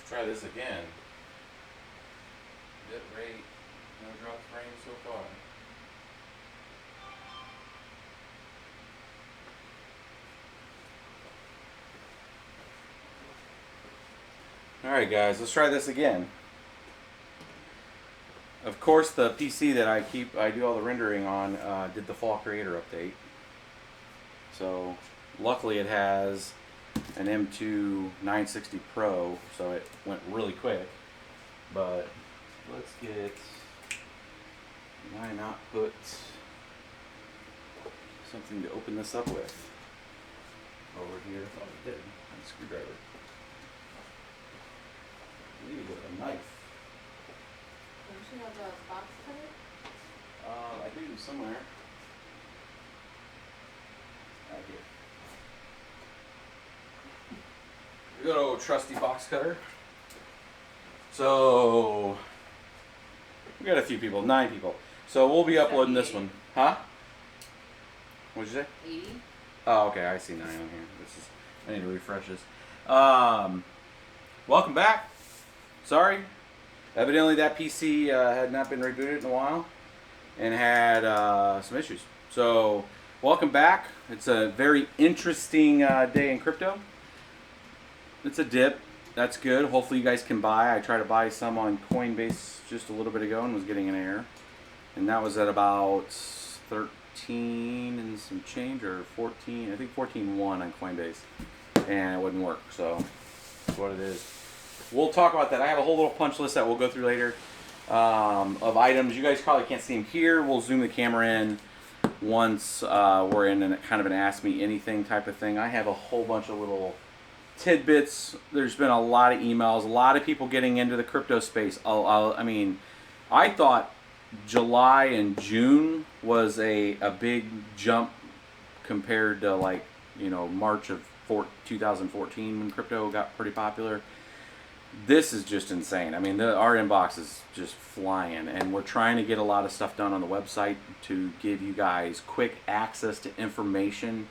Try this again. Bit rate, no drop frame so far. Alright guys, let's try this again. Of course the PC that I do all the rendering on did the fall creator update. So luckily it has an M2 960 Pro, so it went really quick. But let's get, why not put something to open this up with over here? I thought it did. A screwdriver. Maybe with a knife. Don't you have a box cutter? I do somewhere. Right here. Good old trusty box cutter. So we got a few people, 9 people. So we'll be uploading this one. Huh? What'd you say? 80. Oh, okay, I see 9 on here. I need to refresh this. Welcome back. Sorry. Evidently that PC had not been rebooted in a while and had some issues. So welcome back. It's a very interesting day in crypto. It's a dip. That's good. Hopefully you guys can buy. I tried to buy some on Coinbase just a little bit ago and was getting an error. And that was at about 13 and some change, or 14. I think 14.1 on Coinbase. And it wouldn't work. So that's what it is. We'll talk about that. I have a whole little punch list that we'll go through later of items. You guys probably can't see them here. We'll zoom the camera in once we're in kind of an Ask Me Anything type of thing. I have a whole bunch of little tidbits. There's been a lot of emails, a lot of people getting into the crypto space. I mean, I thought July and June was a big jump compared to, like, you know, March of 2014 when crypto got pretty popular. This is just insane. I mean, our inbox is just flying, and we're trying to get a lot of stuff done on the website to give you guys quick access to information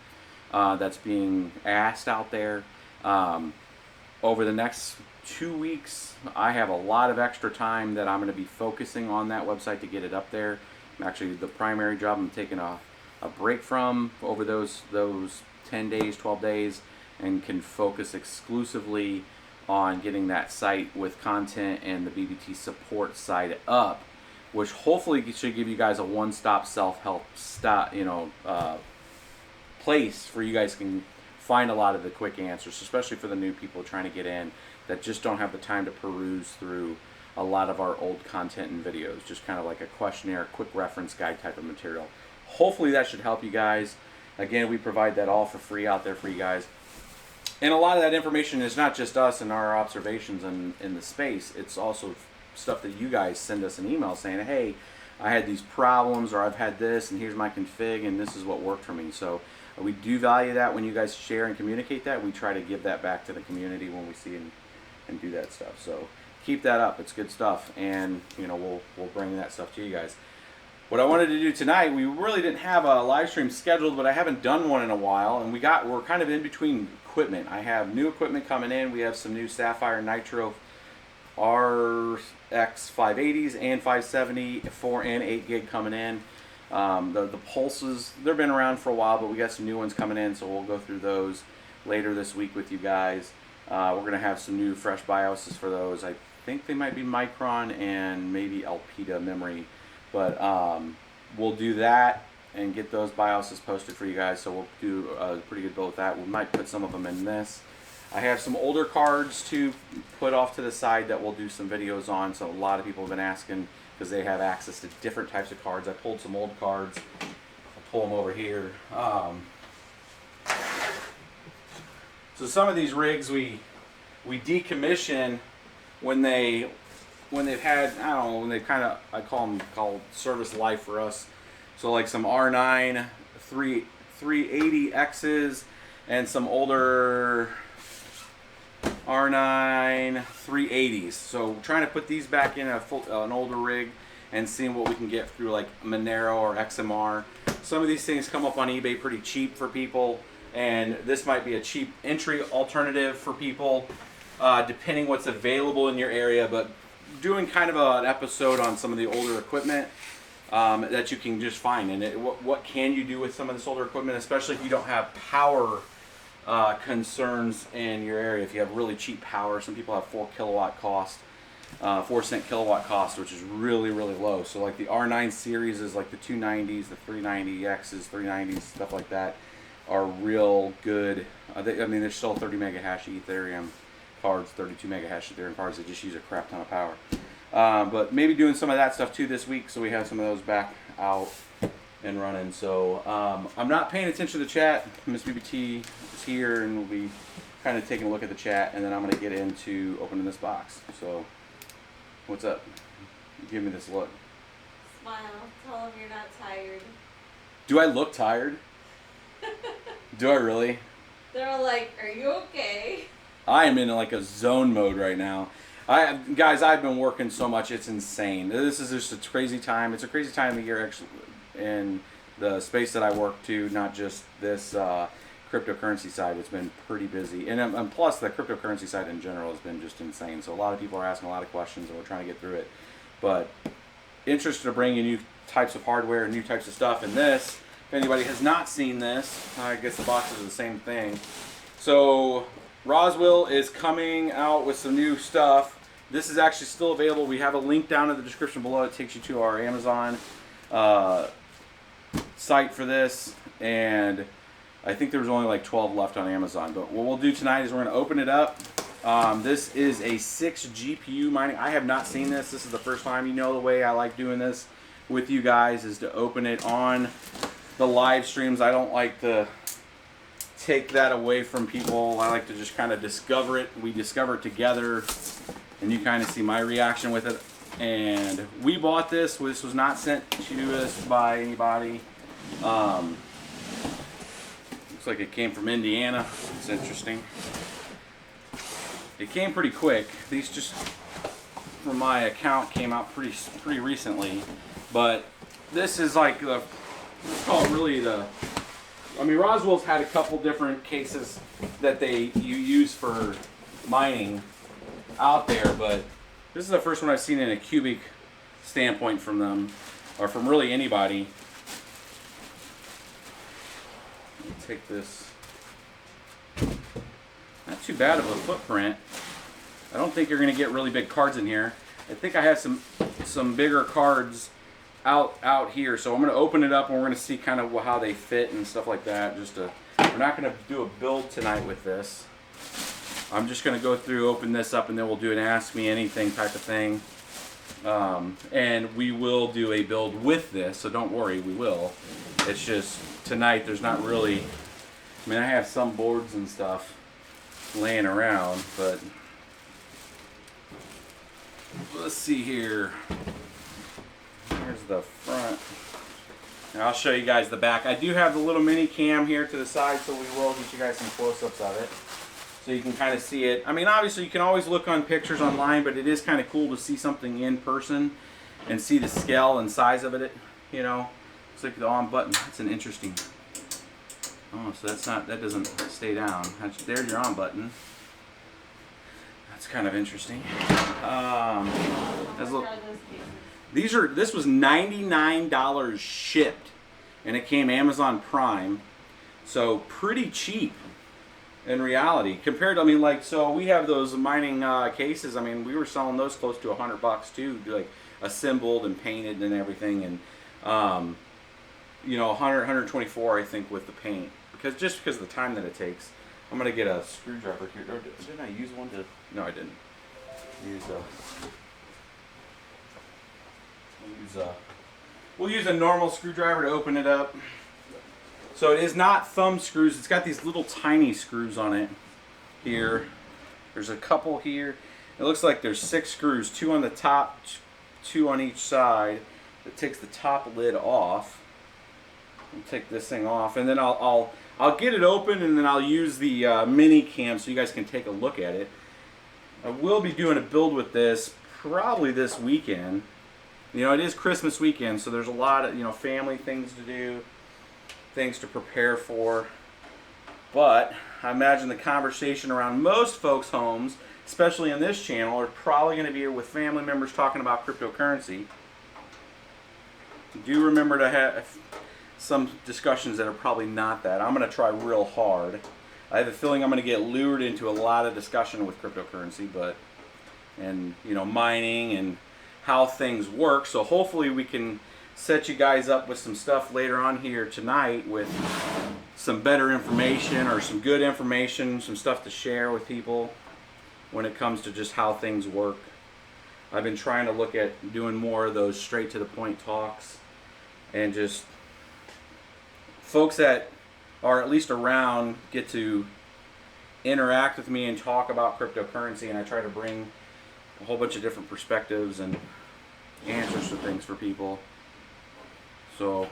that's being asked out there. Over the next 2 weeks, I have a lot of extra time that I'm going to be focusing on that website to get it up there. Actually, the primary job I'm taking a break from over those 10 days, 12 days, and can focus exclusively on getting that site with content and the BBT support side up, which hopefully should give you guys a one-stop self-help place where you guys can find a lot of the quick answers, especially for the new people trying to get in that just don't have the time to peruse through a lot of our old content and videos. Just kind of like a questionnaire, quick reference guide type of material. Hopefully that should help you guys. Again, we provide that all for free out there for you guys. And a lot of that information is not just us and our observations in the space. It's also stuff that you guys send us an email saying, hey, I had these problems, or I've had this, and here's my config, and this is what worked for me. So we do value that when you guys share and communicate that. We try to give that back to the community when we see and do that stuff. So keep that up. It's good stuff, and you know we'll bring that stuff to you guys. What I wanted to do tonight, we really didn't have a live stream scheduled, but I haven't done one in a while, and we're kind of in between equipment. I have new equipment coming in. We have some new Sapphire Nitro RX 580s and 570 4 and 8 gig coming in. The pulses, they've been around for a while, but we got some new ones coming in, so we'll go through those later this week with you guys. We're going to have some new fresh BIOSes for those. I think they might be Micron and maybe Alpida memory, but we'll do that and get those BIOSes posted for you guys, so we'll do a pretty good build with that. We might put some of them in this. I have some older cards to put off to the side that we'll do some videos on, so a lot of people have been asking because they have access to different types of cards. I pulled some old cards. I'll pull them over here. So some of these rigs we decommission when they've had, I don't know, when they've kind of, I call them called service life for us. So like some R9 380Xs and some older R9 380s. So trying to put these back in an older rig and seeing what we can get through like Monero or XMR. Some of these things come up on eBay pretty cheap for people, and this might be a cheap entry alternative for people. depending what's available in your area, but doing kind of an episode on some of the older equipment that you can just find. And what can you do with some of this older equipment, especially if you don't have power concerns in your area. If you have really cheap power, some people have 4 kilowatt cost, 4-cent kilowatt cost, which is really, really low. So like the R9 series is like the 290s, the 390Xs, 390s, stuff like that are real good. I mean, there's still 30 mega hash Ethereum cards, 32 mega hash Ethereum cards that just use a crap ton of power. But maybe doing some of that stuff too this week, so we have some of those back out and running. So I'm not paying attention to the chat. Miss BBT is here, and we'll be kind of taking a look at the chat, and then I'm going to get into opening this box. So what's up? Give me this look. Smile. Tell them you're not tired. Do I look tired? Do I really? They're all like, are you okay? I am in like a zone mode right now. Guys, I've been working so much, it's insane. This is just a crazy time. It's a crazy time of year actually in the space that I work to, not just this cryptocurrency side. It's been pretty busy. And plus the cryptocurrency side in general has been just insane. So a lot of people are asking a lot of questions and we're trying to get through it. But interested to bring you new types of hardware and new types of stuff. And this, if anybody has not seen this, I guess the boxes are the same thing. So Rosewill is coming out with some new stuff. This is actually still available. We have a link down in the description below. It takes you to our Amazon site for this. And I think there was only like 12 left on Amazon. But what we'll do tonight is we're going to open it up. This is a 6 GPU mining. I have not seen this. This is the first time. You know the way I like doing this with you guys is to open it on the live streams. I don't like to take that away from people. I like to just kind of discover it. We discover it together, and you kind of see my reaction with it. And we bought this. This was not sent to us by anybody. Looks like it came from Indiana. It's interesting. It came pretty quick. These just from my account came out pretty recently. But this is like the, let's call it really the, I mean, Roswell's had a couple different cases that you use for mining out there, but this is the first one I've seen in a cubic standpoint from them, or from really anybody. Let me take this. Not too bad of a footprint. I don't think you're going to get really big cards in here. I think I have some bigger cards out here, so I'm going to open it up and we're going to see kind of how they fit and stuff like that. We're not going to do a build tonight with this. I'm just going to go through, open this up, and then we'll do an Ask Me Anything type of thing. And we will do a build with this, so don't worry, we will. It's just tonight there's not really, I mean, I have some boards and stuff laying around, but let's see here. Here's the front. And I'll show you guys the back. I do have the little mini cam here to the side, so we will get you guys some close-ups of it, so you can kind of see it. I mean, obviously you can always look on pictures online, but it is kind of cool to see something in person and see the scale and size of it. You know, it's like the on button. That's an interesting. Oh, so that doesn't stay down. There's your on button. That's kind of interesting. This was $99 shipped, and it came Amazon Prime, so pretty cheap in reality compared to, I mean, like, so we have those mining cases. I mean, we were selling those close to $100 too, like assembled and painted and everything, and you know, 124 I think with the paint, because of the time that it takes. I'm gonna get a screwdriver here. Or didn't I use one to? No, I didn't. We'll use a normal screwdriver to open it up. So it is not thumb screws. It's got these little tiny screws on it here. There's a couple here. It looks like there's 6 screws, 2 on the top, 2 on each side. It takes the top lid off. I'll take this thing off, and then I'll get it open, and then I'll use the mini cam so you guys can take a look at it. I will be doing a build with this probably this weekend. You know, it is Christmas weekend, so there's a lot of, you know, family things to do, things to prepare for. But I imagine the conversation around most folks' homes especially in this channel, are probably going to be with family members talking about cryptocurrency. Do remember to have some discussions that are probably not that. I'm going to try real hard. I have a feeling I'm going to get lured into a lot of discussion with cryptocurrency, and you know, mining and how things work. So hopefully we can set you guys up with some stuff later on here tonight with some better information or some good information, some stuff to share with people when it comes to just how things work. I've been trying to look at doing more of those straight to the point talks, and just folks that are at least around get to interact with me and talk about cryptocurrency, and I try to bring a whole bunch of different perspectives and answers to things for people. So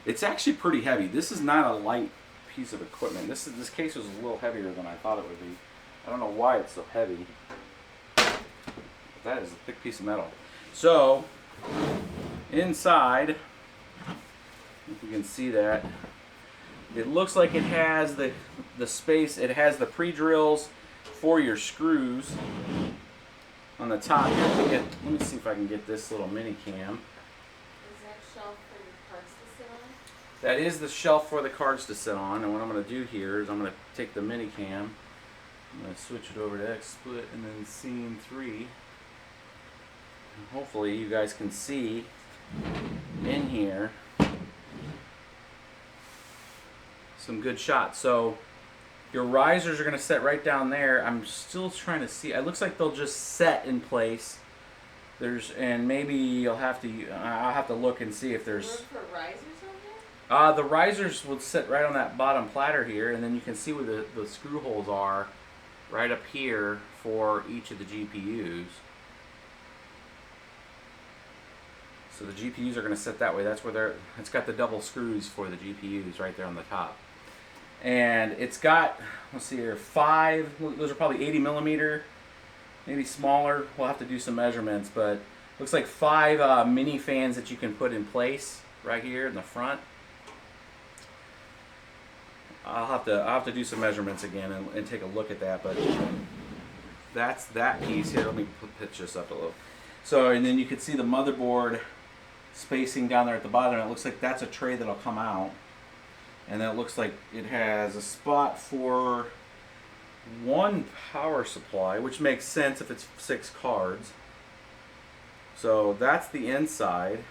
it's actually pretty heavy. This is not a light piece of equipment. This case was a little heavier than I thought it would be. I don't know why it's so heavy. That is a thick piece of metal. So inside, if you can see that, it looks like it has the space. It has the pre-drills for your screws on the top. Let me see if I can get this little mini cam. Is that shelf for your cards to sit on? That is the shelf for the cards to sit on. And what I'm going to do here is I'm going to take the mini cam. I'm going to switch it over to XSplit and then Scene 3. And hopefully you guys can see in here some good shots. So your risers are going to set right down there. I'm still trying to see. It looks like they'll just set in place. And maybe I'll have to look and see if there's room for risers on there? the risers will sit right on that bottom platter here, and then you can see where the screw holes are right up here for each of the GPUs. So the GPUs are going to sit that way. That's where it's got the double screws for the GPUs right there on the top. And it's got, let's see here, 5, those are probably 80 millimeter, maybe smaller. We'll have to do some measurements, but looks like 5 mini fans that you can put in place right here in the front. I'll have to do some measurements again and take a look at that, but that's that piece here. Let me pitch this up a little. So, and then you can see the motherboard spacing down there at the bottom. It looks like that's a tray that'll come out. And then it looks like it has a spot for 1 power supply, which makes sense if it's 6 cards. So that's the inside.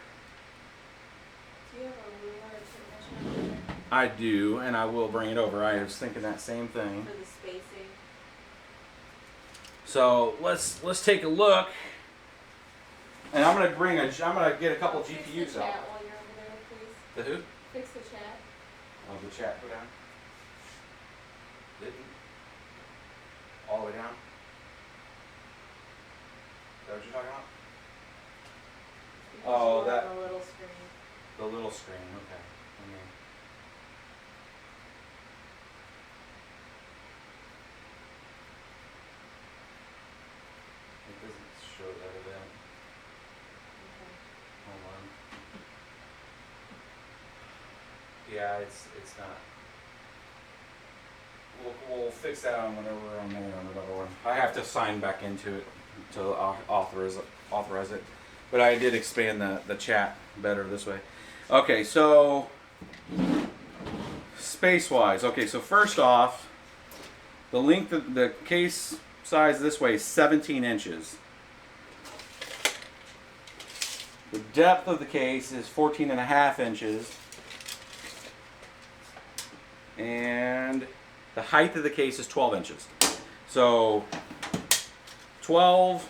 Do you have a ruler to measure there? I do, and I will bring it over. I was thinking that same thing. For the spacing? So let's take a look. And I'm gonna get a couple Fix GPUs the out. chat while you're over there, please. The who? Fix the chat. Oh, the chat go down. Didn't. All the way down. Is that what you're talking about? Because Oh, you that- have a little screen. The little screen. Okay. It doesn't show that event. Okay. Hold on. Yeah, it's not. We'll fix that on whenever we're on there on another one. I have to sign back into it to authorize it. But I did expand the chat better this way. Okay, so space-wise. Okay, so first off, the length of the case size this way is 17 inches. The depth of the case is 14.5 inches. And the height of the case is 12 inches. So 12,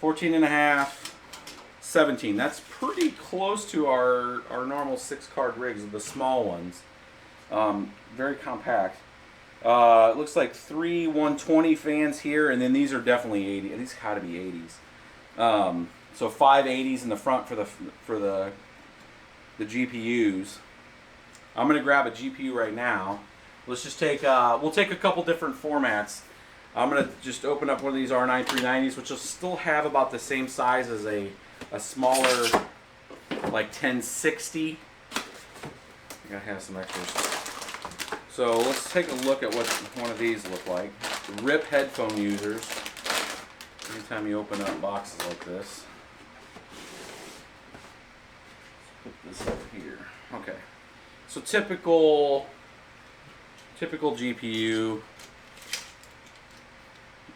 14.5, 17. That's pretty close to our normal 6-card rigs, the small ones. Very compact. It looks like 3 120 fans here, and then these are definitely 80. These gotta be 80s. So 5 80s in the front for the GPUs. I'm gonna grab a GPU right now. Let's just take we'll take a couple different formats. I'm gonna just open up one of these R9 390s, which will still have about the same size as a smaller, like 1060. I gotta have some extras. So let's take a look at what one of these look like. RIP headphone users. Anytime you open up boxes like this. Let's put this over here. Okay. So typical GPU.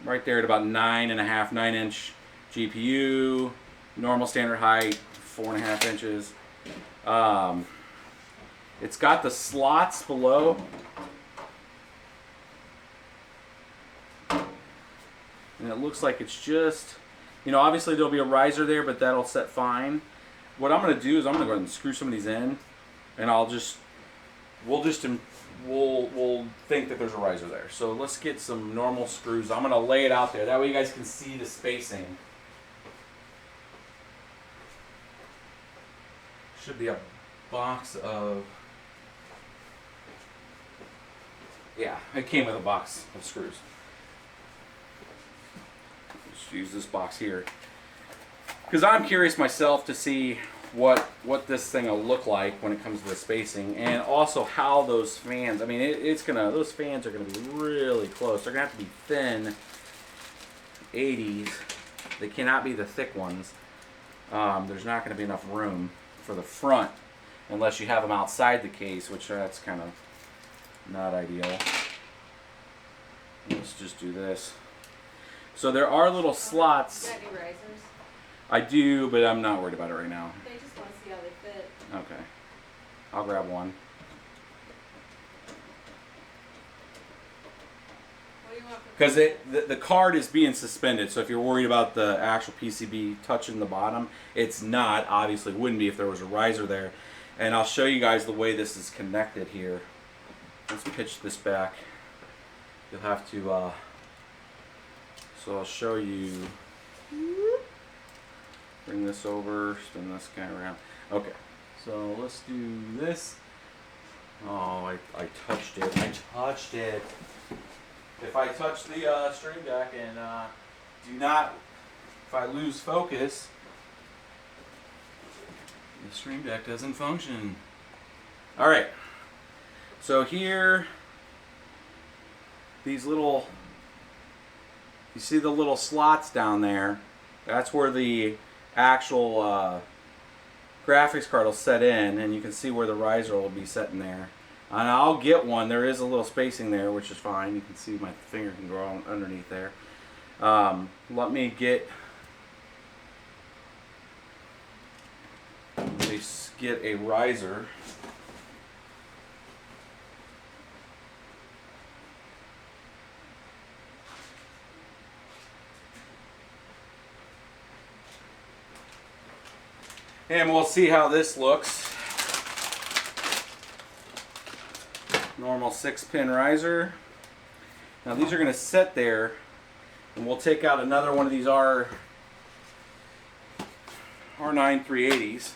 Right there at about 9.5, 9-inch GPU. Normal standard height, 4.5 inches. It's got the slots below. And it looks like it's just, obviously there'll be a riser there, but that'll set fine. What I'm going to do is I'm going to go ahead and screw some of these in, and we'll think that there's a riser there. So let's get some normal screws. I'm going to lay it out there. That way you guys can see the spacing. Should be a box of, yeah, it came with a box of screws. Just use this box here. Because I'm curious myself to see what this thing will look like when it comes to the spacing, and also how those fans, I mean, those fans are gonna be really close. They're gonna have to be thin 80s. They cannot be the thick ones. There's not gonna be enough room for the front unless you have them outside the case, which that's kind of not ideal. Let's just do this. So there are little slots. You got any risers? I do, but I'm not worried about it right now. They just want to see how they fit. Okay. I'll grab one. What do you want for Because the card is being suspended, so if you're worried about the actual PCB touching the bottom, it's not. Obviously, it wouldn't be if there was a riser there. And I'll show you guys the way this is connected here. Let's pitch this back. You'll have to, so I'll show you. Bring this over, spin this guy around. Okay, so let's do this. Oh, I touched it. I touched it. If I touch the stream deck and if I lose focus, the stream deck doesn't function. All right, so here, these little, you see the little slots down there? That's where the actual graphics card will set in, and you can see where the riser will be set in there. And I'll get one. There is a little spacing there, which is fine. You can see my finger can go on underneath there. Let me get a riser. And we'll see how this looks. Normal 6-pin riser. Now these are going to sit there, and we'll take out another one of these R9 380s.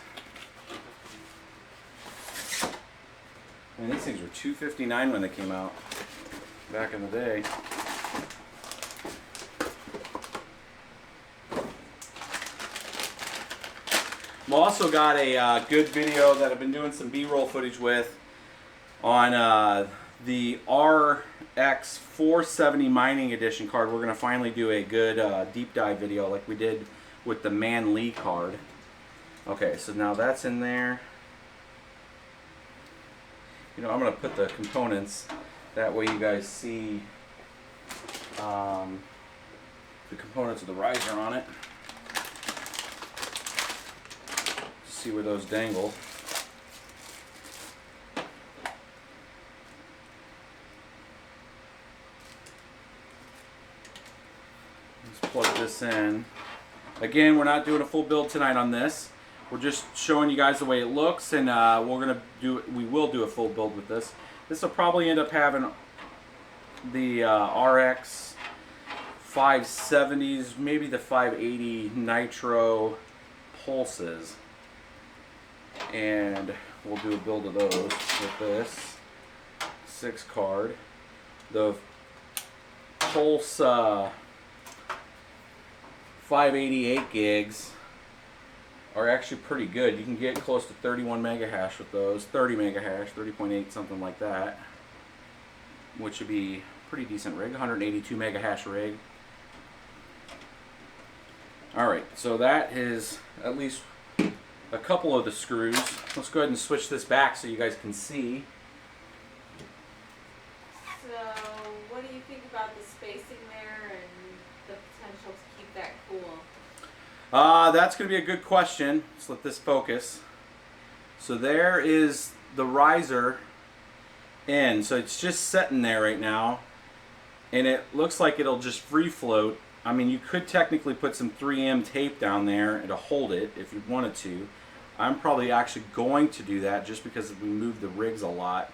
And these things were $259 when they came out back in the day. I've also got a good video that I've been doing some B-roll footage with on the RX 470 mining edition card. We're going to finally do a good deep dive video like we did with the Man Lee card. Okay, so now that's in there. I'm going to put the components, that way you guys see the components of the riser on it. See where those dangle. Let's plug this in. Again, we're not doing a full build tonight on this. We're just showing you guys the way it looks, and we will do a full build with this. This will probably end up having the RX 570s, maybe the 580 Nitro pulses. And we'll do a build of those with this 6 card. The Pulse 588 gigs are actually pretty good. You can get close to 31 mega hash with those, 30 mega hash, 30.8, something like that, which would be pretty decent rig, 182 mega hash rig. All right, so that is at least a couple of the screws. Let's go ahead and switch this back so you guys can see. So, what do you think about the spacing there and the potential to keep that cool? That's going to be a good question. Let's let this focus. So there is the riser in. So it's just sitting there right now. And it looks like it'll just free float. I mean, you could technically put some 3M tape down there to hold it if you wanted to. I'm probably actually going to do that just because we move the rigs a lot.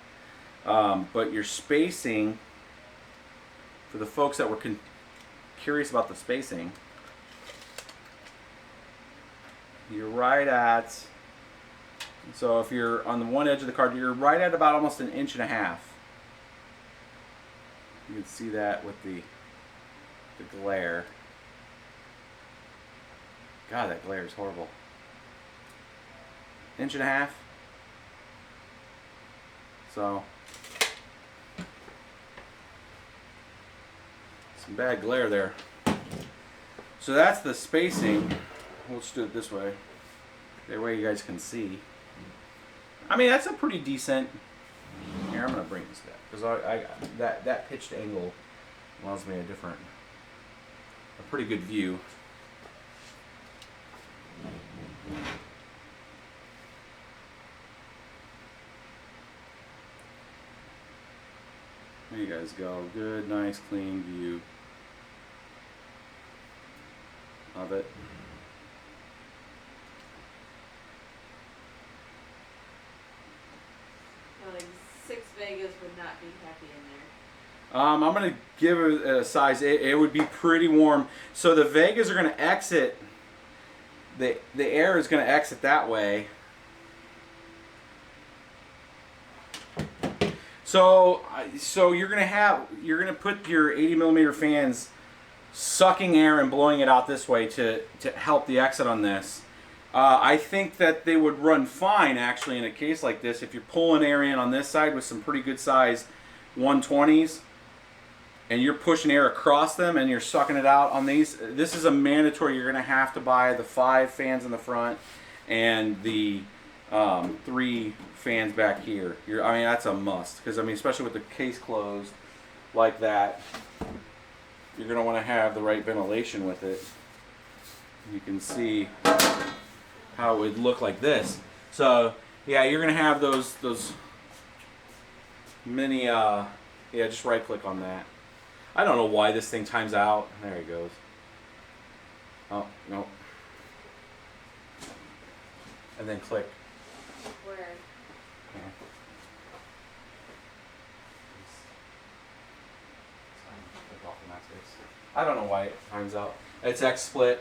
But your spacing, for the folks that were curious about the spacing, you're right at, so if you're on the one edge of the card, you're right at about almost 1.5 inches. You can see that with the glare. God, that glare is horrible. 1.5 inches. So, some bad glare there. So that's the spacing. Let's do it this way. That way you guys can see. I mean, that's a pretty decent. Here, I'm gonna bring this back because that pitched angle allows me a pretty good view. There you guys go. Good, nice, clean view of it. Like 6 Vegas would not be happy in there. I'm going to give it a size. It would be pretty warm. So the Vegas are going to exit. The air is going to exit that way. So you're going to put your 80 millimeter fans sucking air and blowing it out this way to help the exit on this. I think that they would run fine actually in a case like this if you're pulling air in on this side with some pretty good size 120s and you're pushing air across them and you're sucking it out on these. This is a mandatory. You're going to have to buy the 5 fans in the front and the 3 fans back here. I mean, that's a must because, I mean, especially with the case closed like that, you're going to want to have the right ventilation with it. You can see how it would look like this. So yeah, you're gonna have those mini yeah, just right click on that. I don't know why this thing times out. There it goes. Oh no. And then click. Where? Okay. I don't know why it times out. It's XSplit.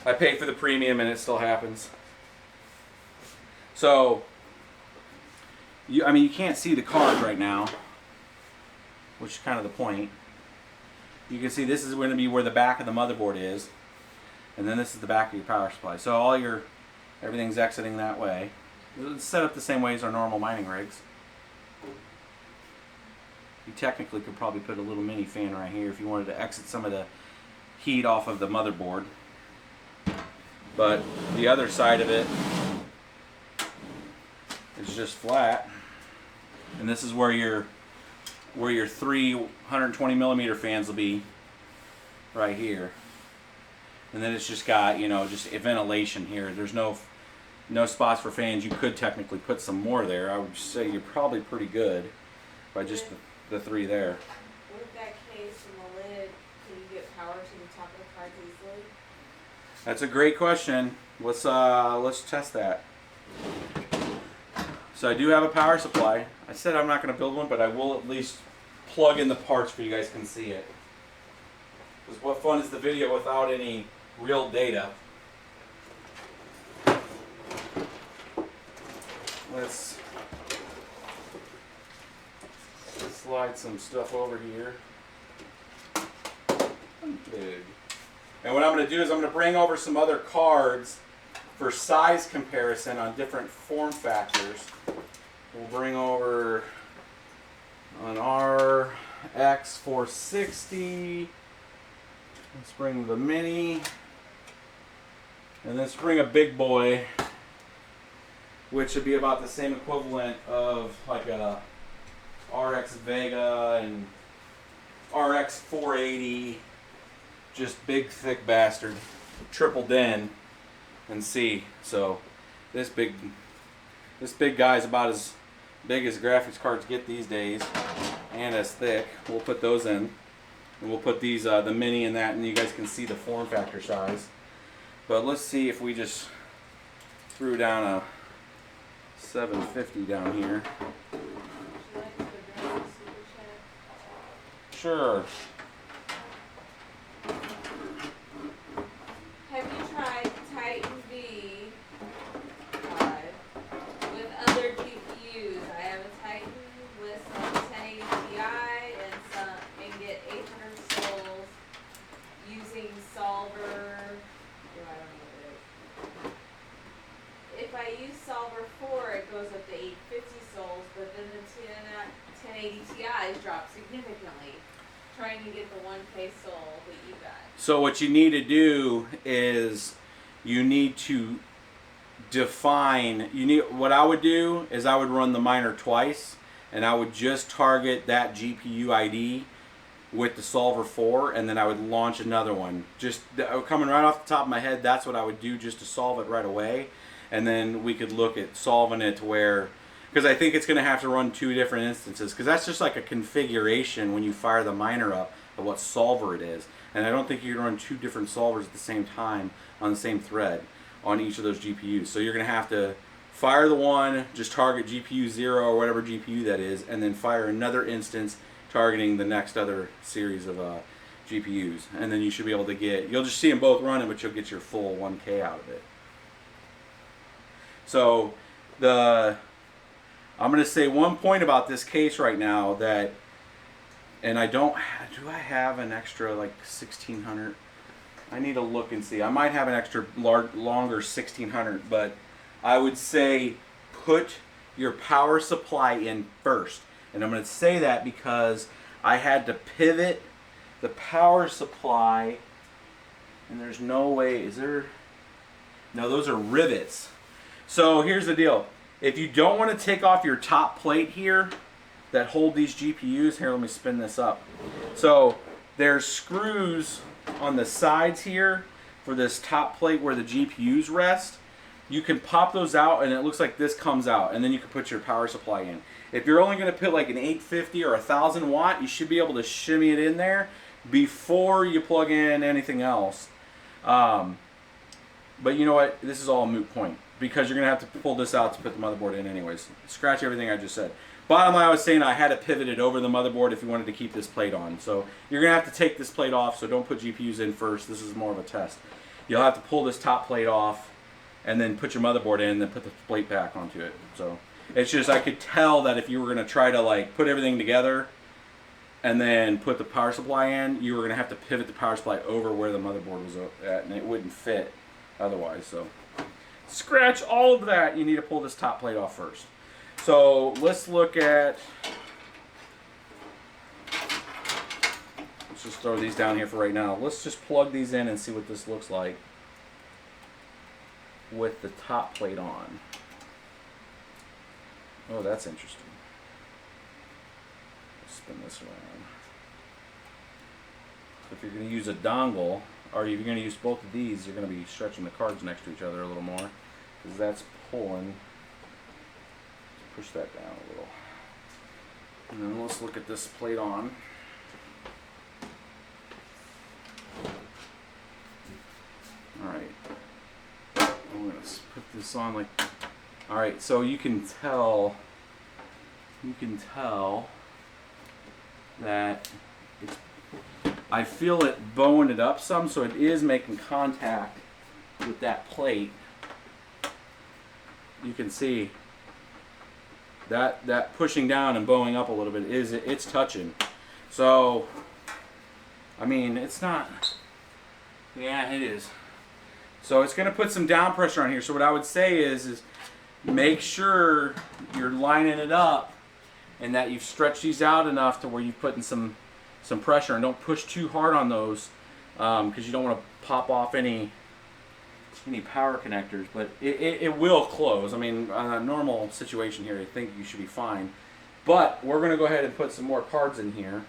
I pay for the premium and it still happens. So, I mean, you can't see the card right now, which is kind of the point. You can see this is going to be where the back of the motherboard is, and then this is the back of your power supply. So everything's exiting that way. It's set up the same way as our normal mining rigs. You technically could probably put a little mini fan right here if you wanted to exit some of the heat off of the motherboard. But the other side of it is just flat, and this is where your 3 120 millimeter fans will be, right here. And then it's just got, you know, just ventilation here. There's no spots for fans. You could technically put some more there. I would say you're probably pretty good by just the 3 there. With that case and the lid, can you get power to the top of the cards easily? That's a great question. Let's test that. So I do have a power supply. I said I'm not going to build one, but I will at least plug in the parts so you guys can see it. Because what fun is the video without any real data? Let's slide some stuff over here. Big. And what I'm going to do is I'm going to bring over some other cards for size comparison on different form factors. We'll bring over an RX RX 460. Let's bring the mini. And let's bring a big boy, which would be about the same equivalent of like a RX Vega and RX 480. Just big, thick bastard. Triple den and see. So this big guy is about as big as graphics cards get these days, and as thick. We'll put those in, and we'll put these the mini in that, and you guys can see the form factor size. But let's see if we just threw down a 750 down here. Sure. Have you tried Titan V5 with other GPUs? I have a Titan with some 1080 Ti and get 800 souls using solver. I don't know what it is. If I use solver 4, it goes up to 850 souls, but then the 1080 Ti's drop significantly. Trying to get the 1K soul that you got. So what you need to do is you need to define, what I would do is I would run the miner twice, and I would just target that GPU ID with the solver 4, and then I would launch another one. Just coming right off the top of my head, that's what I would do just to solve it right away. And then we could look at solving it to where, because I think it's going to have to run 2 different instances, because that's just like a configuration when you fire the miner up of what solver it is. And I don't think you can run 2 different solvers at the same time on the same thread on each of those GPUs. So you're going to have to fire the one, just target GPU 0 or whatever GPU that is, and then fire another instance targeting the next other series of GPUs. And then you should be able to get, you'll just see them both running, but you'll get your full 1K out of it. So I'm going to say one point about this case right now that, and I don't, do I have an extra like 1600? I need to look and see. I might have an extra longer 1600, but I would say put your power supply in first. And I'm going to say that because I had to pivot the power supply, and there's no way, is there? No, those are rivets. So here's the deal. If you don't want to take off your top plate here that hold these GPUs, here, let me spin this up. So there's screws on the sides here for this top plate where the GPUs rest. You can pop those out, and it looks like this comes out, and then you can put your power supply in. If you're only going to put like an 850 or 1000 watt, you should be able to shimmy it in there before you plug in anything else. But you know what? This is all a moot point, because you're going to have to pull this out to put the motherboard in anyways. Scratch everything I just said. Bottom line, I was saying I had to pivot it over the motherboard if you wanted to keep this plate on. So you're going to have to take this plate off, so don't put GPUs in first. This is more of a test. You'll have to pull this top plate off and then put your motherboard in and then put the plate back onto it. So it's just, I could tell that if you were going to try to like put everything together and then put the power supply in, you were going to have to pivot the power supply over where the motherboard was at, and it wouldn't fit otherwise. So scratch all of that. You need to pull this top plate off first. So let's look at, let's just throw these down here for right now. Let's just plug these in and see what this looks like with the top plate on. Oh, that's interesting. Let's spin this around. So if you're going to use a dongle, or if you're going to use both of these, you're going to be stretching the cards next to each other a little more, because that's pulling. Push that down a little. And then let's look at this plate on. Alright. I'm going to put this on like... Alright, so you can tell that it's... I feel it bowing it up some, so it is making contact with that plate. You can see that pushing down and bowing up a little bit it's touching. So I mean, it's not, yeah, it is. So it's going to put some down pressure on here. So what I would say is make sure you're lining it up and that you've stretched these out enough to where you're putting some some pressure, and don't push too hard on those because you don't want to pop off any power connectors. But it will close. I mean, on a normal situation here, I think you should be fine. But we're going to go ahead and put some more cards in here,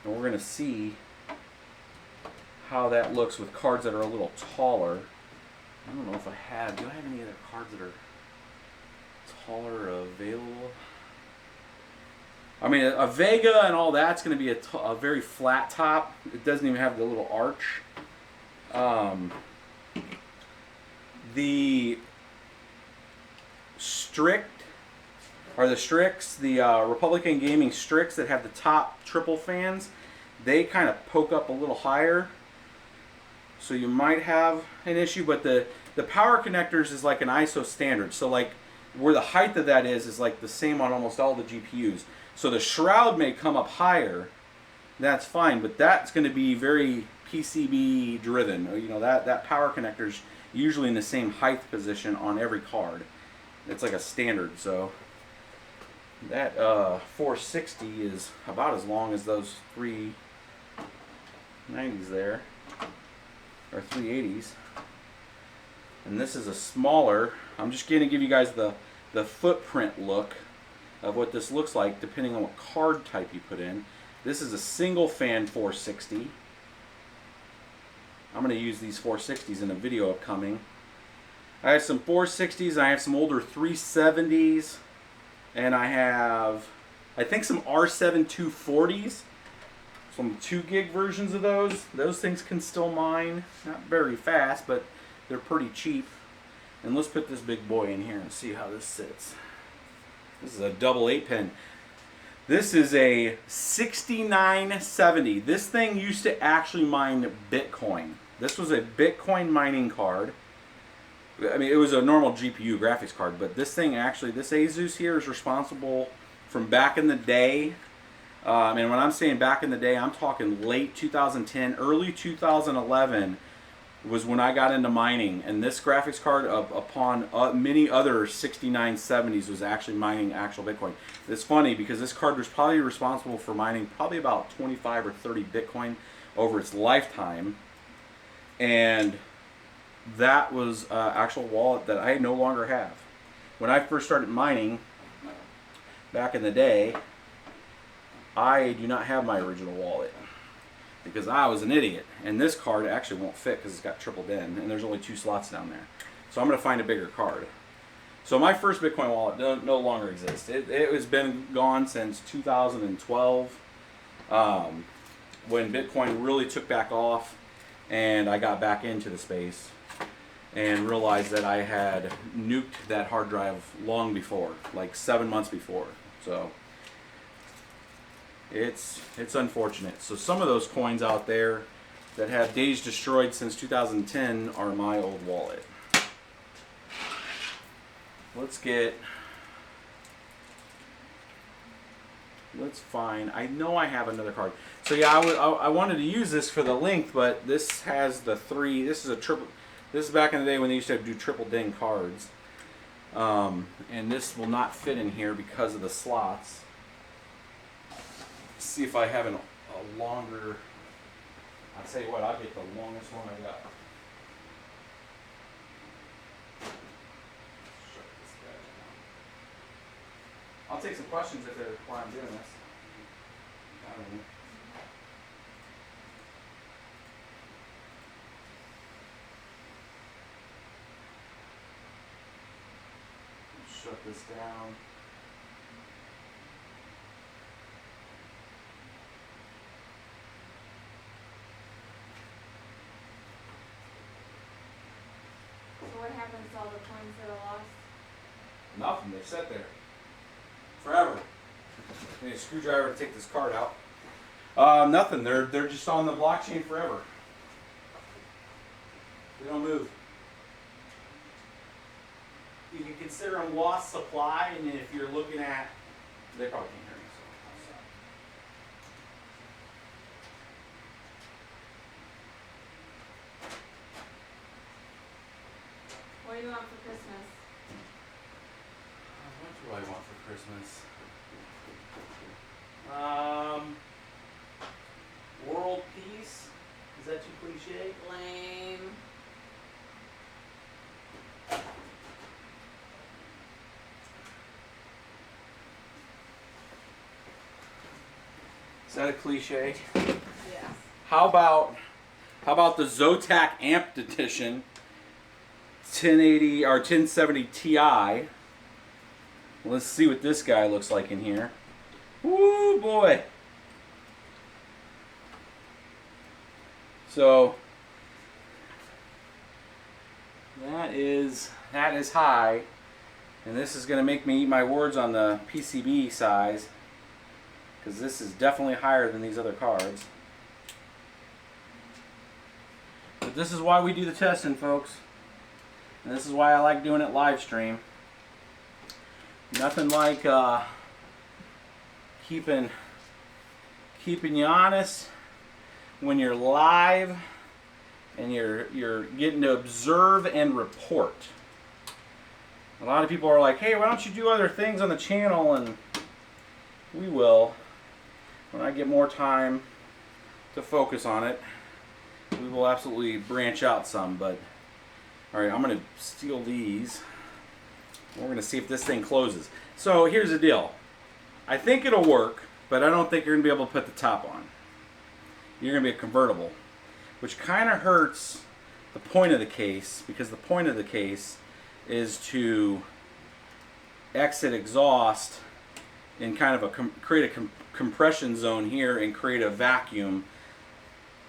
and we're going to see how that looks with cards that are a little taller. I don't know if do I have any other cards that are taller available? I mean, a Vega and all that's going to be a very flat top. It doesn't even have the little arch. The Strix, the Republican Gaming Strix that have the top triple fans, they kind of poke up a little higher. So you might have an issue, but the power connectors is like an ISO standard. So like where the height of that is like the same on almost all the GPUs. So the shroud may come up higher, that's fine, but that's going to be very PCB driven. You know, that power connector's usually in the same height position on every card. It's like a standard. So that 460 is about as long as those 390s there, or 380s. And this is a smaller. I'm just going to give you guys the footprint look of what this looks like depending on what card type you put in. This is a single fan 460. I'm going to use these 460s in a video upcoming. I have some 460s, I have some older 370s, and I have, I think, some R7 240s. Some 2 gig versions of those. Those things can still mine. Not very fast, but they're pretty cheap. And let's put this big boy in here and see how this sits. This is a double 8-pin. This is a 6970. This thing used to actually mine Bitcoin. This was a Bitcoin mining card. I mean, it was a normal GPU graphics card, but this thing actually, this Asus here is responsible from back in the day. And when I'm saying back in the day, I'm talking late 2010, early 2011 was when I got into mining. And this graphics card, upon many other 6970s, was actually mining actual Bitcoin. It's funny because this card was probably responsible for mining probably about 25 or 30 Bitcoin over its lifetime. And that was an actual wallet that I no longer have. When I first started mining back in the day, I do not have my original wallet because I was an idiot. And this card actually won't fit because it's got tripled in and there's only 2 slots down there. So I'm going to find a bigger card. So my first Bitcoin wallet no longer exists. It has been gone since 2012 when Bitcoin really took back off and I got back into the space and realized that I had nuked that hard drive long before, like 7 months before. So it's unfortunate. So some of those coins out there that have days destroyed since 2010 are my old wallet. Let's find, I know I have another card. So yeah, I wanted to use this for the length, but this has the 3, this is a triple, this is back in the day when they used to do triple ding cards. And this will not fit in here because of the slots. Let's see if I have a longer, I'll tell you what, I'll get the longest one I got. I'll take some questions if they're while I'm doing this. I don't know. Shut this down. So what happens to all the coins that are lost? Nothing, they sit there. Forever. I need a screwdriver to take this card out. Nothing. They're just on the blockchain forever. They don't move. You can consider them lost supply, and if you're looking at, they probably can't hear me. So What do you want for Christmas? what do I want for Christmas? Is that a cliche? Yes. How about the Zotac Amped Edition 1080 or 1070 Ti? Let's see what this guy looks like in here. Woo boy. So that is high, and this is going to make me eat my words on the PCB size, because this is definitely higher than these other cards. But this is why we do the testing, folks, and this is why I like doing it live stream. Nothing like keeping you honest when you're live and you're getting to observe and report. A lot of people are like, hey, why don't you do other things on the channel? And we will. When I get more time to focus on it, we will absolutely branch out some. But all right, I'm going to steal these. We're going to see if this thing closes. So here's the deal. I think it'll work, but I don't think you're going to be able to put the top on. You're going to be a convertible, which kind of hurts the point of the case, because the point of the case is to exit exhaust and kind of create a compression zone here and create a vacuum,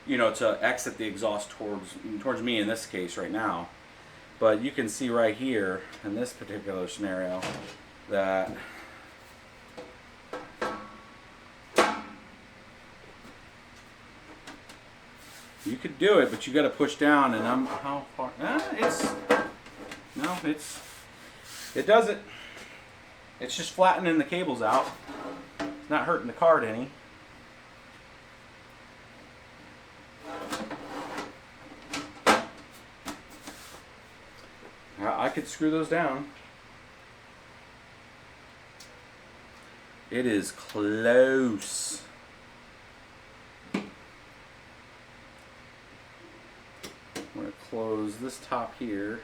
you know, to exit the exhaust towards me in this case right now. But you can see right here in this particular scenario that you could do it, but you got to push down. And I'm how far? It does it. It's just flattening the cables out. It's not hurting the card any. I could screw those down. It is close. I'm going to close this top here.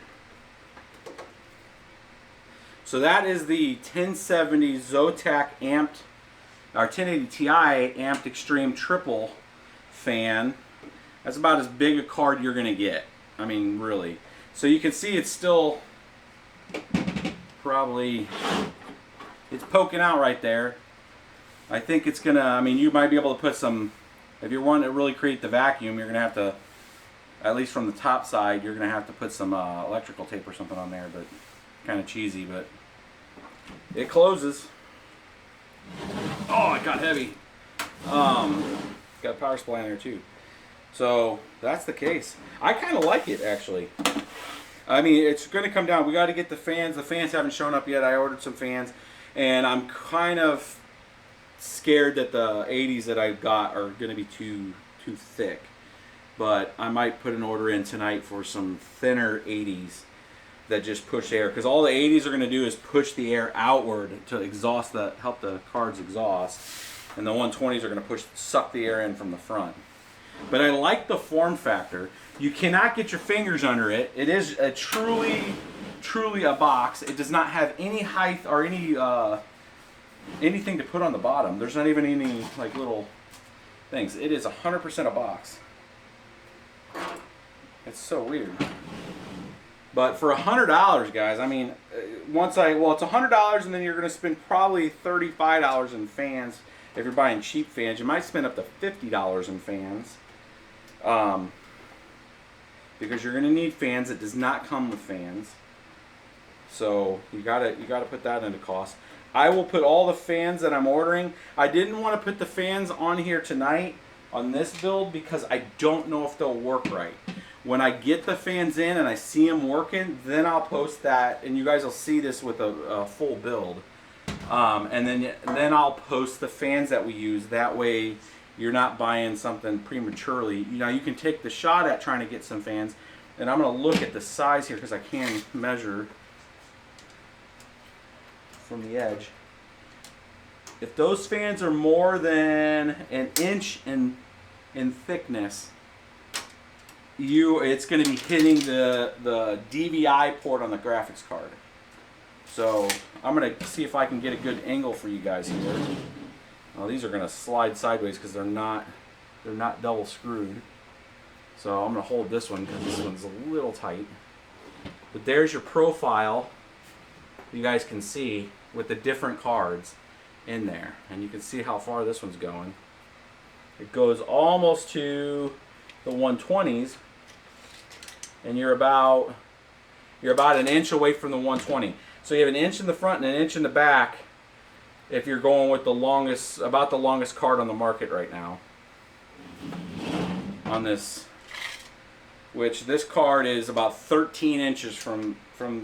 So that is the 1070 Zotac amped, or 1080 Ti amped Extreme Triple fan. That's about as big a card you're going to get. I mean, really. So you can see it's still probably, it's poking out right there. I think it's gonna, I mean, you might be able to put some, if you're wanting to really create the vacuum, you're gonna have to, at least from the top side, you're gonna have to put some electrical tape or something on there, but kind of cheesy, but it closes. Oh, it got heavy. Got a power supply in there too. So that's the case. I kind of like it, actually. I mean, it's going to come down. We got to get the fans. The fans haven't shown up yet. I ordered some fans, and I'm kind of scared that the 80s that I got are going to be too thick. But I might put an order in tonight for some thinner 80s that just push air, because all the 80s are going to do is push the air outward to exhaust help the cards exhaust, and the 120s are going to suck the air in from the front. But I like the form factor. You cannot get your fingers under it. It is a truly a box. It does not have any height or any anything to put on the bottom. There's not even any like little things. It is 100% a box. It's so weird. But for $100, guys, I mean, it's $100, and then you're going to spend probably $35 in fans. If you're buying cheap fans, you might spend up to $50 in fans. Because you're going to need fans. It does not come with fans. So you gotta put that into cost. I will put all the fans that I'm ordering. I didn't want to put the fans on here tonight on this build because I don't know if they'll work right. When I get the fans in and I see them working, then I'll post that, and you guys will see this with a full build. And then I'll post the fans that we use. That way you're not buying something prematurely. You know, you can take the shot at trying to get some fans. And I'm going to look at the size here because I can measure from the edge. If those fans are more than an inch in thickness, it's going to be hitting the DVI port on the graphics card. So I'm going to see if I can get a good angle for you guys here. Well, these are gonna slide sideways because they're not double screwed. So I'm gonna hold this one because this one's a little tight. But there's your profile. You guys can see with the different cards in there, and you can see how far this one's going. It goes almost to the 120s, and you're about an inch away from the 120. So you have an inch in the front and an inch in the back if you're going with the longest card on the market right now on this, which this card is about 13 inches from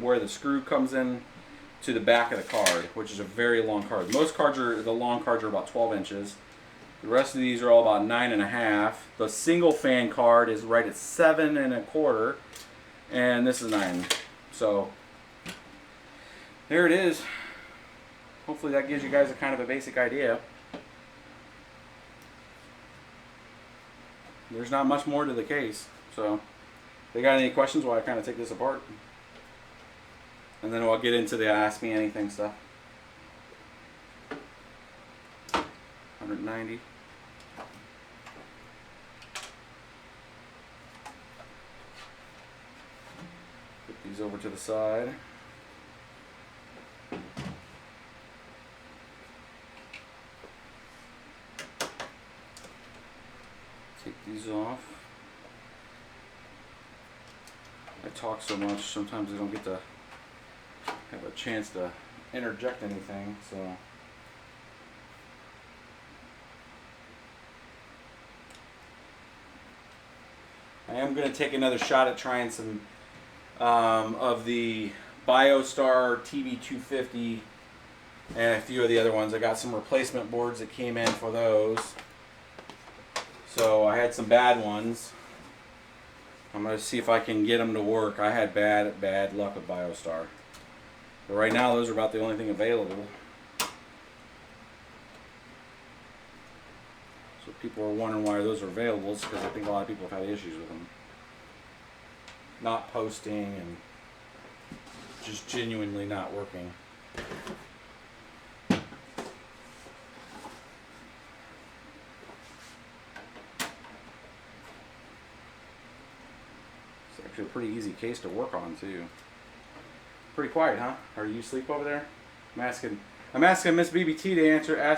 where the screw comes in to the back of the card, which is a very long card. Most cards the long cards are about 12 inches. The rest of these are all about 9.5. The single fan card is right at 7.25, and this is 9. So there it is. Hopefully that gives you guys a kind of a basic idea. There's not much more to the case. So if they got any questions while I kind of take this apart, and then I'll get into the ask me anything stuff. 190. Put these over to the side. Take these off. I talk so much, sometimes I don't get to have a chance to interject anything, so. I am going to take another shot at trying some of the BioStar TB250 and a few of the other ones. I got some replacement boards that came in for those. So I had some bad ones. I'm going to see if I can get them to work. I had bad luck with BioStar. But right now those are about the only thing available. So if people are wondering why those are available, it's because I think a lot of people have had issues with them. Not posting and just genuinely not working. It's actually a pretty easy case to work on too. Pretty quiet, huh? Are you asleep over there? I'm asking Miss BBT to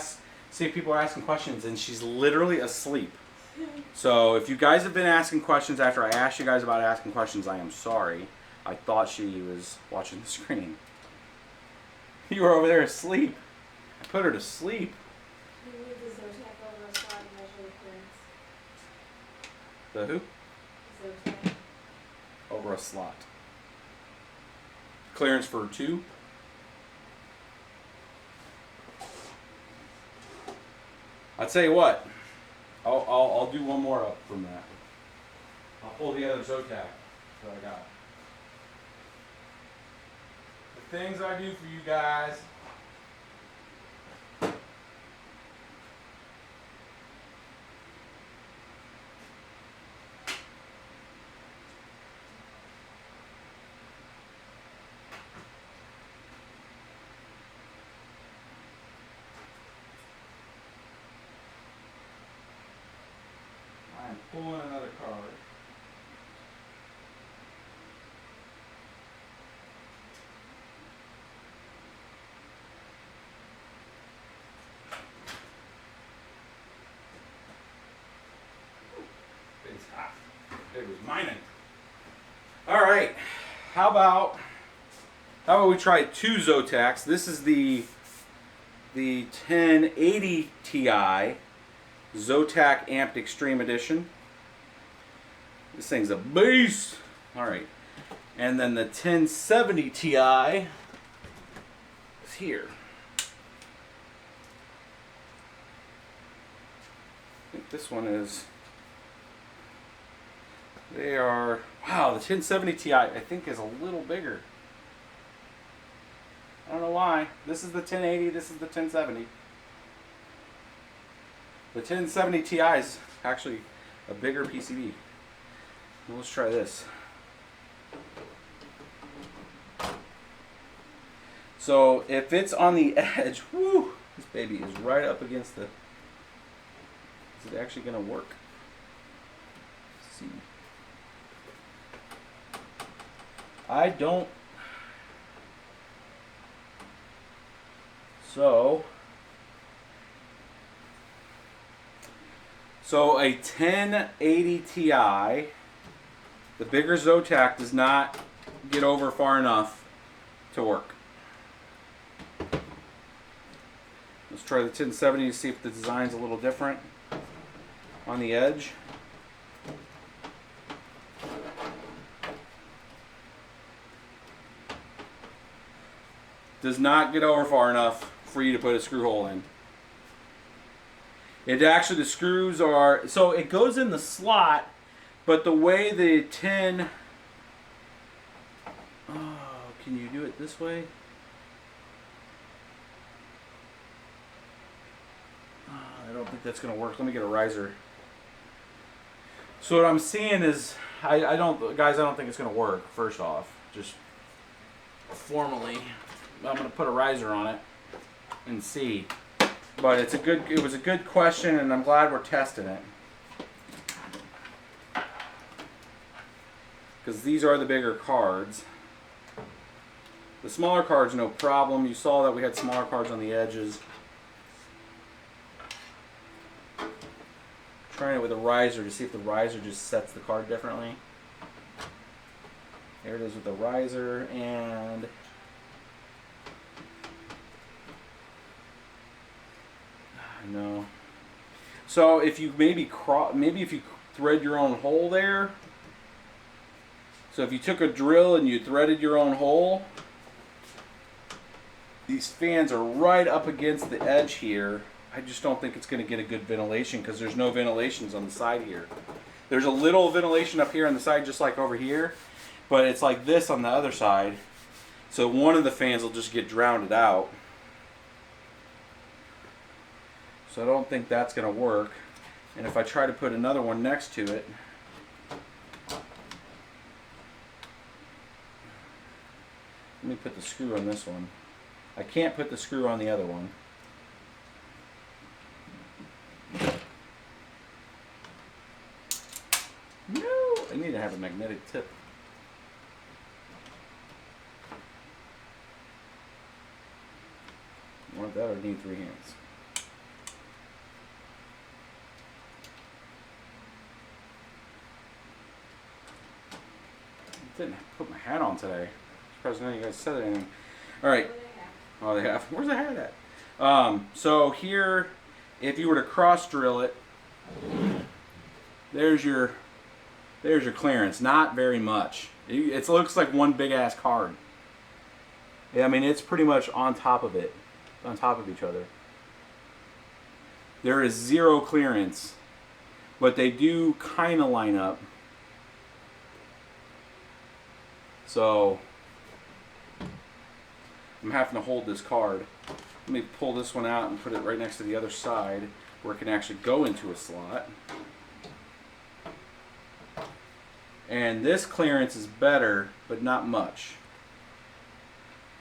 see if people are asking questions, and she's literally asleep. So if you guys have been asking questions after I asked you guys about asking questions, I am sorry. I thought she was watching the screen. You were over there asleep. I put her to sleep. You need the Zotac over a slot to measure the The clearance. who? Zotac. Over a slot. Clearance for 2. I'll tell you what. I'll do one more up from that. I'll pull the other Zotac that I got. The things I do for you guys. I'm pulling another card. It's hot. It was mining. All right. How about we try 2 Zotacs? This is the 1080 Ti. Zotac Amped Extreme Edition. This thing's a beast. Alright. And then the 1070 Ti is here. I think this one is... wow, the 1070 Ti I think is a little bigger. I don't know why. This is the 1080, this is the 1070. The 1070 Ti is actually a bigger PCB. Let's try this. So if it's on the edge, whoo, this baby is right up against the Is it actually going to work? Let's see. I don't. So a 1080 Ti, the bigger Zotac does not get over far enough to work. Let's try the 1070 to see if the design's a little different on the edge. Does not get over far enough for you to put a screw hole in. It actually, the screws are, so it goes in the slot, but the way the 10, oh, can you do it this way? I don't think that's going to work. Let me get a riser. So what I'm seeing is, I don't think it's going to work, first off. Just formally, I'm going to put a riser on it and see. But it was a good question, and I'm glad we're testing it. Because these are the bigger cards. The smaller cards, no problem. You saw that we had smaller cards on the edges. Trying it with a riser to see if the riser just sets the card differently. There it is with the riser, and no. So if you maybe if you thread your own hole there. So if you took a drill and you threaded your own hole, these fans are right up against the edge here. I just don't think it's going to get a good ventilation because there's no ventilations on the side here. There's a little ventilation up here on the side just like over here, but it's like this on the other side. So one of the fans will just get drowned out. So I don't think that's going to work. And if I try to put another one next to it, let me put the screw on this one. I can't put the screw on the other one. No, I need to have a magnetic tip. Want that or need 3 hands? Didn't put my hat on today. Surprised none of you guys said anything. All right. Oh, they have. Where's the hat at? So here, if you were to cross drill it, there's your clearance. Not very much. It looks like one big ass card. Yeah, I mean it's pretty much on top of it, on top of each other. There is 0 clearance, but they do kind of line up. So I'm having to hold this card. Let me pull this one out and put it right next to the other side where it can actually go into a slot. And this clearance is better, but not much.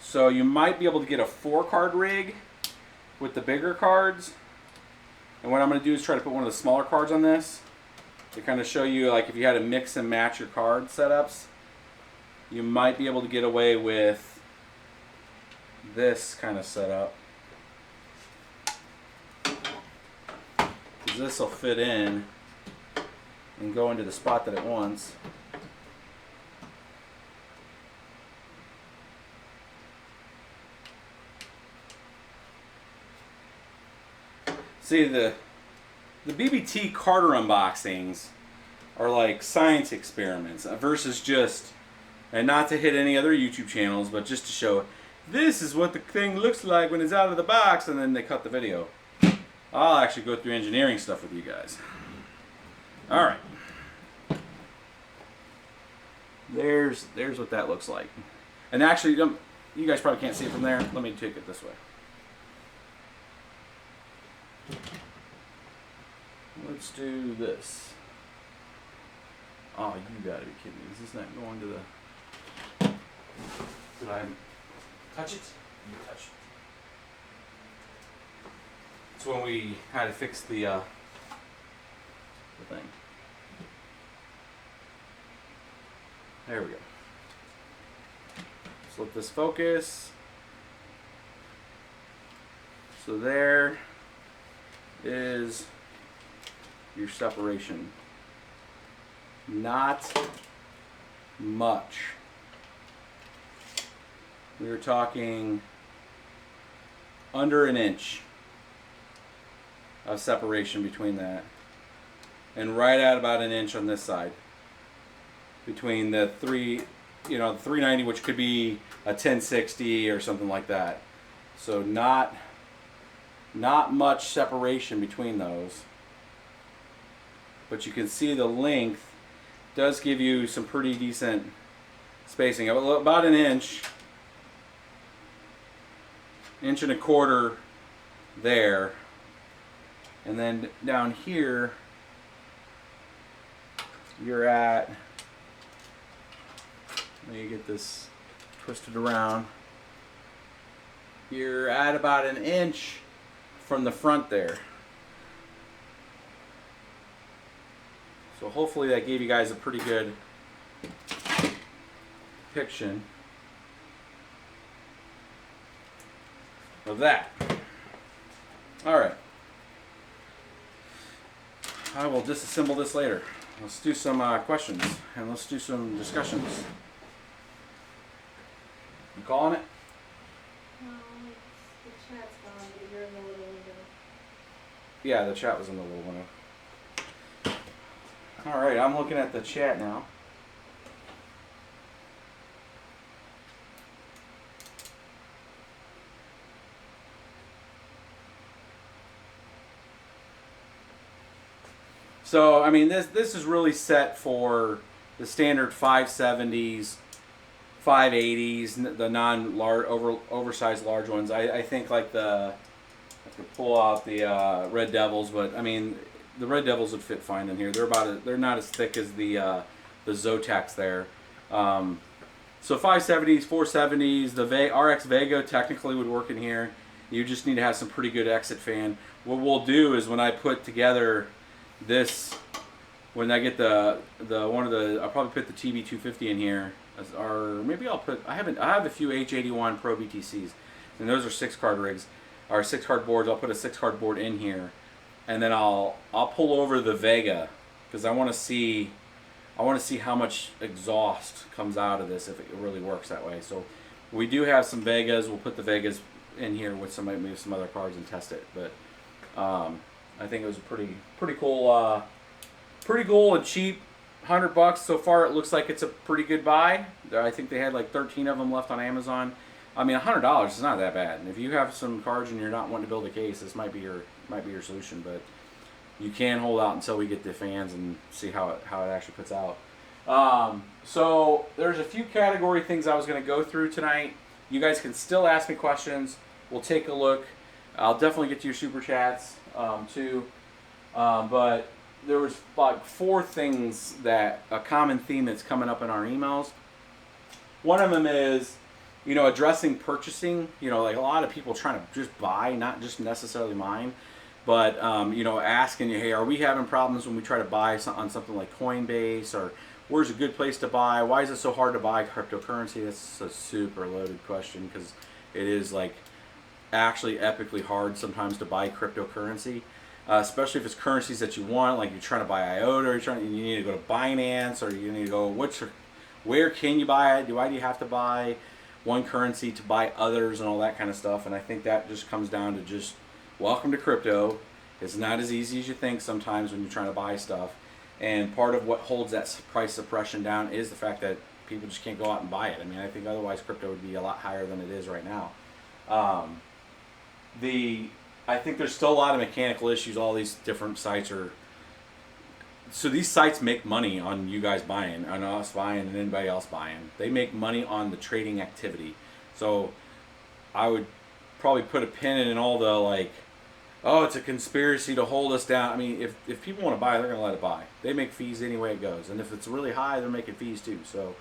So you might be able to get a 4-card rig with the bigger cards. And what I'm going to do is try to put one of the smaller cards on this to kind of show you, like, if you had to mix and match your card setups, you might be able to get away with this kind of setup. Because this will fit in and go into the spot that it wants. See, the BBT Carter unboxings are like science experiments versus just, and not to hit any other YouTube channels, but just to show this is what the thing looks like when it's out of the box, and then they cut the video. I'll actually go through engineering stuff with you guys. All right. There's what that looks like. And actually, you guys probably can't see it from there. Let me take it this way. Let's do this. Oh, you gotta be kidding me. Is this not going to the... Did I touch it? You touched it. It's when we had to fix the the thing. There we go. Let's let this focus. So there is your separation. Not much. We were talking under an inch of separation between that, and right at about an inch on this side between the the 390, which could be a 1060 or something like that. So not much separation between those, but you can see the length does give you some pretty decent spacing. About an inch and a quarter there, and then down here you're at, let me get this twisted around, you're at about an inch from the front there. So hopefully that gave you guys a pretty good depiction of that. Alright. I will disassemble this later. Let's do some questions and let's do some discussions. You calling it? No, the chat's gone, but you're in the little window. Yeah, the chat was in the little window. Alright, I'm looking at the chat now. So, I mean, this is really set for the standard 570s, 580s, the non-large, oversized large ones. I think like I could pull out the Red Devils, but I mean, the Red Devils would fit fine in here. They're not as thick as the Zotacs there. So 570s, 470s, the RX Vega technically would work in here. You just need to have some pretty good exit fan. What we'll do is when I put together this, when I get I'll probably put the TB250 in here, or maybe I'll put, I have a few H81 Pro BTCs, and those are 6-card rigs, or 6-card boards. I'll put a 6-card board in here, and then I'll pull over the Vega, because I want to see how much exhaust comes out of this if it really works that way. So we do have some Vegas. We'll put the Vegas in here with maybe some other cards and test it. But I think it was a pretty cool and cheap. $100 so far. It looks like it's a pretty good buy. I think they had like 13 of them left on Amazon. I mean, $100 is not that bad. And if you have some cards and you're not wanting to build a case, this might be your solution. But you can hold out until we get the fans and see how it actually puts out. So there's a few category things I was going to go through tonight. You guys can still ask me questions. We'll take a look. I'll definitely get to your super chats too. But there was like 4 things a common theme that's coming up in our emails. One of them is, addressing purchasing. Like a lot of people trying to just buy, not just necessarily mine. But, asking, hey, are we having problems when we try to buy on something like Coinbase? Or where's a good place to buy? Why is it so hard to buy cryptocurrency? That's a super loaded question, because it is like actually epically hard sometimes to buy cryptocurrency. Especially if it's currencies that you want, like you're trying to buy IOTA, or you need to go to Binance, or you need to go, where can you buy it? Why do you have to buy one currency to buy others and all that kind of stuff? And I think that just comes down to just, welcome to crypto. It's not as easy as you think sometimes when you're trying to buy stuff. And part of what holds that price suppression down is the fact that people just can't go out and buy it. I mean, I think otherwise crypto would be a lot higher than it is right now. I think there's still a lot of mechanical issues. All these different sites so these sites make money on you guys buying, on us buying, and anybody else buying. They make money on the trading activity. So I would probably put a pin in all the like, oh, it's a conspiracy to hold us down. I mean, if people want to buy, they're going to let it buy. They make fees any way it goes. And if it's really high, they're making fees too. So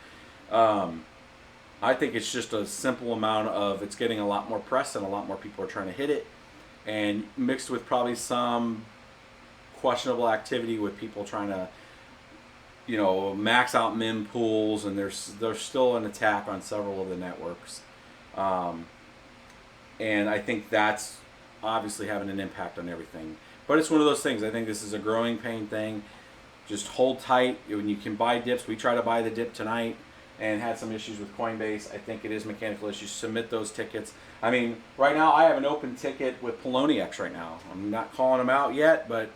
I think it's just a simple amount of, it's getting a lot more press and a lot more people are trying to hit it. And mixed with probably some questionable activity with people trying to, you know, max out mem pools, and there's still an attack on several of the networks. And I think that's obviously having an impact on everything. But it's one of those things. I think this is a growing pain thing. Just hold tight. When you can buy dips, we try to buy the dip tonight and had some issues with Coinbase. I think it is mechanical issues. Submit those tickets. I mean, right now I have an open ticket with Poloniex right now. I'm not calling them out yet, but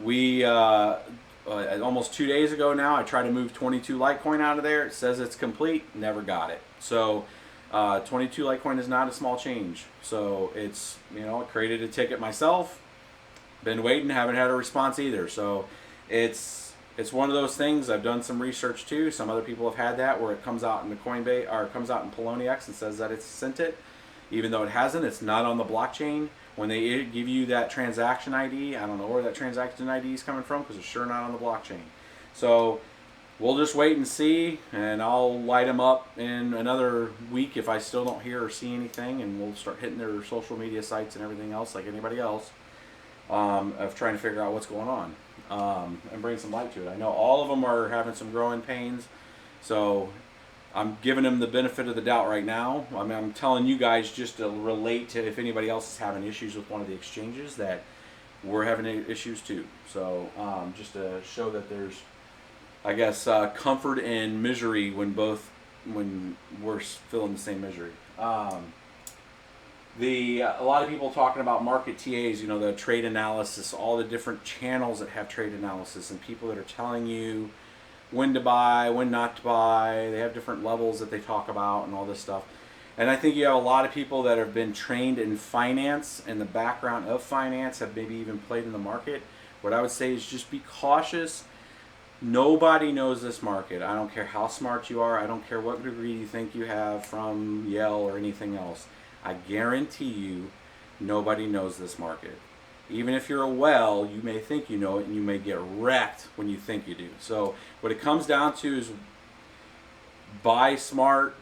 we almost 2 days ago now, I tried to move 22 Litecoin out of there. It says it's complete. Never got it. So 22 Litecoin is not a small change. So it's, you know, I created a ticket myself. Been waiting, haven't had a response either. So it's one of those things. I've done some research too. Some other people have had that where it comes out in the Coinbase, or it comes out in Poloniex and says that it's sent it, even though it hasn't. It's not on the blockchain. When they give you that transaction ID, I don't know where that transaction ID is coming from because it's sure not on the blockchain. So we'll just wait and see, and I'll light them up in another week if I still don't hear or see anything, and we'll start hitting their social media sites and everything else like anybody else, of trying to figure out what's going on, and bring some light to it. I know all of them are having some growing pains, so I'm giving them the benefit of the doubt right now. I mean, I'm telling you guys just to relate to if anybody else is having issues with one of the exchanges, that we're having issues too. So just to show that there's, I guess, comfort and misery when we're feeling the same misery. A lot of people talking about market TAs, you know, the trade analysis, all the different channels that have trade analysis, and people that are telling you when to buy, when not to buy. They have different levels that they talk about and all this stuff. And I think you have a lot of people that have been trained in finance and the background of finance, have maybe even played in the market. What I would say is just be cautious. Nobody knows this market. I don't care how smart you are. I don't care what degree you think you have from Yale or anything else. I guarantee you, nobody knows this market. Even if you're a whale, you may think you know it, and you may get wrecked when you think you do. So what it comes down to is buy smart.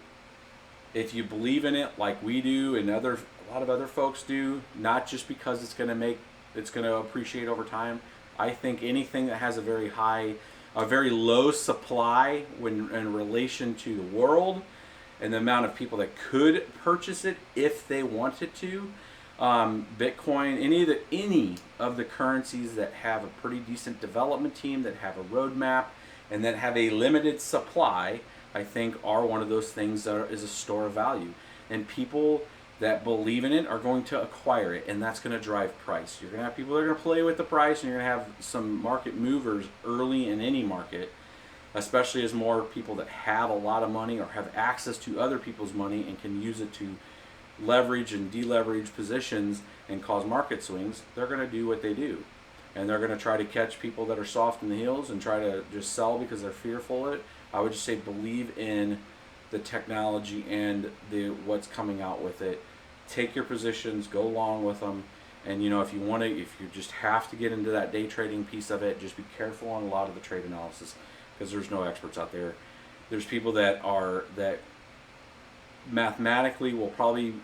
If you believe in it like we do and a lot of other folks do, not just because it's going to appreciate over time. I think anything that has a very low supply in relation to the world and the amount of people that could purchase it if they wanted to, Bitcoin, any of the currencies that have a pretty decent development team, that have a roadmap, and that have a limited supply, I think are one of those things that is a store of value. And people that believe in it are going to acquire it, and that's going to drive price. You're going to have people that are going to play with the price, and you're going to have some market movers early in any market, especially as more people that have a lot of money or have access to other people's money and can use it to leverage and deleverage positions and cause market swings. They're going to do what they do, and they're going to try to catch people that are soft in the heels and try to just sell because they're fearful of it. I would just say believe in the technology and what's coming out with it. Take your positions, go along with them, and you know, if you just have to get into that day trading piece of it, just be careful on a lot of the trade analysis, because there's no experts out there. There's people that mathematically will probably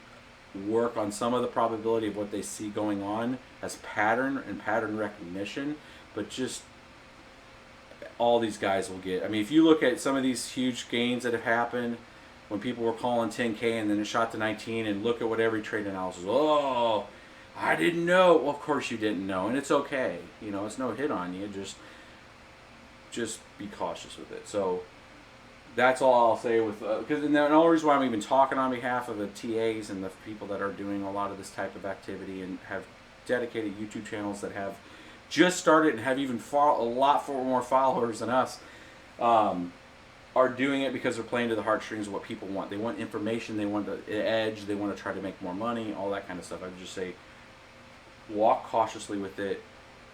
work on some of the probability of what they see going on as pattern and pattern recognition, but just all these guys will get. I mean, if you look at some of these huge gains that have happened when people were calling 10K and then it shot to 19, and look at what every trade analysis, oh, I didn't know. Well, of course you didn't know, and it's okay. You know, it's no hit on you. Just be cautious with it. So that's all I'll say with, because the only reason why I'm even talking on behalf of the TAs and the people that are doing a lot of this type of activity and have dedicated YouTube channels that have just started and have even a lot more followers than us, are doing it because they're playing to the heartstrings of what people want. They want information, they want the edge, they want to try to make more money, all that kind of stuff. I would just say walk cautiously with it,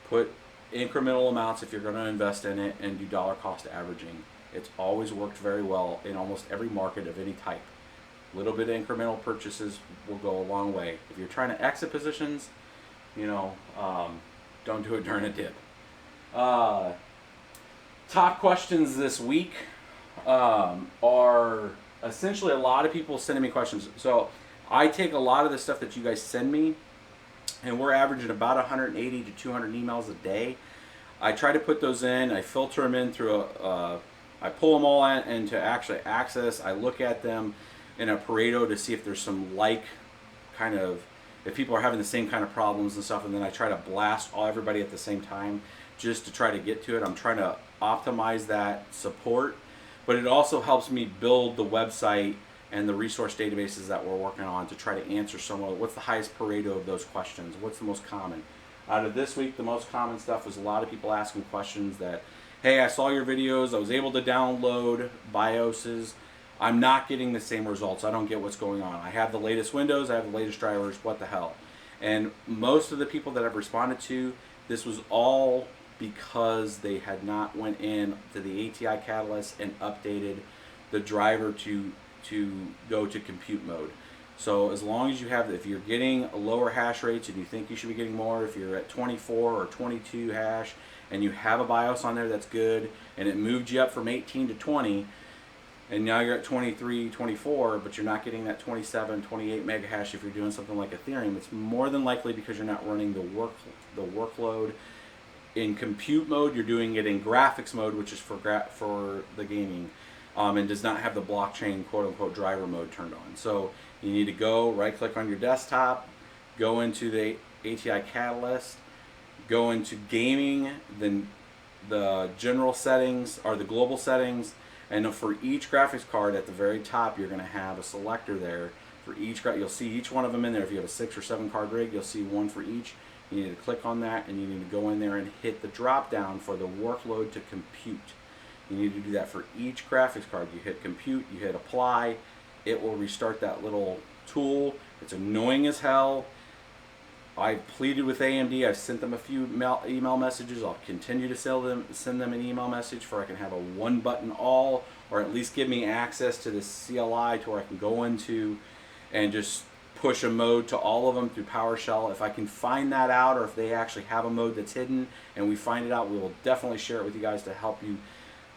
put incremental amounts if you're going to invest in it, and do dollar cost averaging. It's always worked very well in almost every market of any type. A little bit of incremental purchases will go a long way. If you're trying to exit positions, you know, don't do it during a dip. Top questions this week are essentially a lot of people sending me questions. So I take a lot of the stuff that you guys send me and we're averaging about 180 to 200 emails a day. I try to put those in. I filter them in through I pull them all in into actually access. I look at them in a Pareto to see if there's some kind of, if people are having the same kind of problems and stuff, and then I try to blast everybody at the same time just to try to get to it. I'm trying to optimize that support, but it also helps me build the website and the resource databases that we're working on to try to answer some of what's the highest Pareto of those questions, what's the most common. Out of this week, the most common stuff was a lot of people asking questions that, hey, I saw your videos, I was able to download BIOSes, I'm not getting the same results, I don't get what's going on. I have the latest Windows, I have the latest drivers, what the hell? And most of the people that I've responded to, this was all because they had not went in to the ATI Catalyst and updated the driver to go to compute mode. So as long as you have, if you're getting lower hash rates and you think you should be getting more, if you're at 24 or 22 hash and you have a BIOS on there that's good and it moved you up from 18 to 20 and now you're at 23, 24, but you're not getting that 27, 28 mega hash if you're doing something like Ethereum, it's more than likely because you're not running the workload in compute mode. You're doing it in graphics mode, which is for the gaming, and does not have the blockchain quote-unquote driver mode turned on. So you need to go right-click on your desktop, go into the ATI Catalyst, go into gaming, then the general settings or the global settings, and for each graphics card at the very top, you're going to have a selector there for each. You'll see each one of them in there. If you have a 6 or 7 card rig, you'll see one for each. You need to click on that, and you need to go in there and hit the drop down for the workload to compute. You need to do that for each graphics card. You hit compute, you hit apply, it will restart that little tool. It's annoying as hell. I've pleaded with AMD. I've sent them a few email messages. I'll continue to send them an email message for I can have a one button all, or at least give me access to the CLI to where I can go into and just push a mode to all of them through PowerShell. If I can find that out, or if they actually have a mode that's hidden and we find it out, we will definitely share it with you guys to help you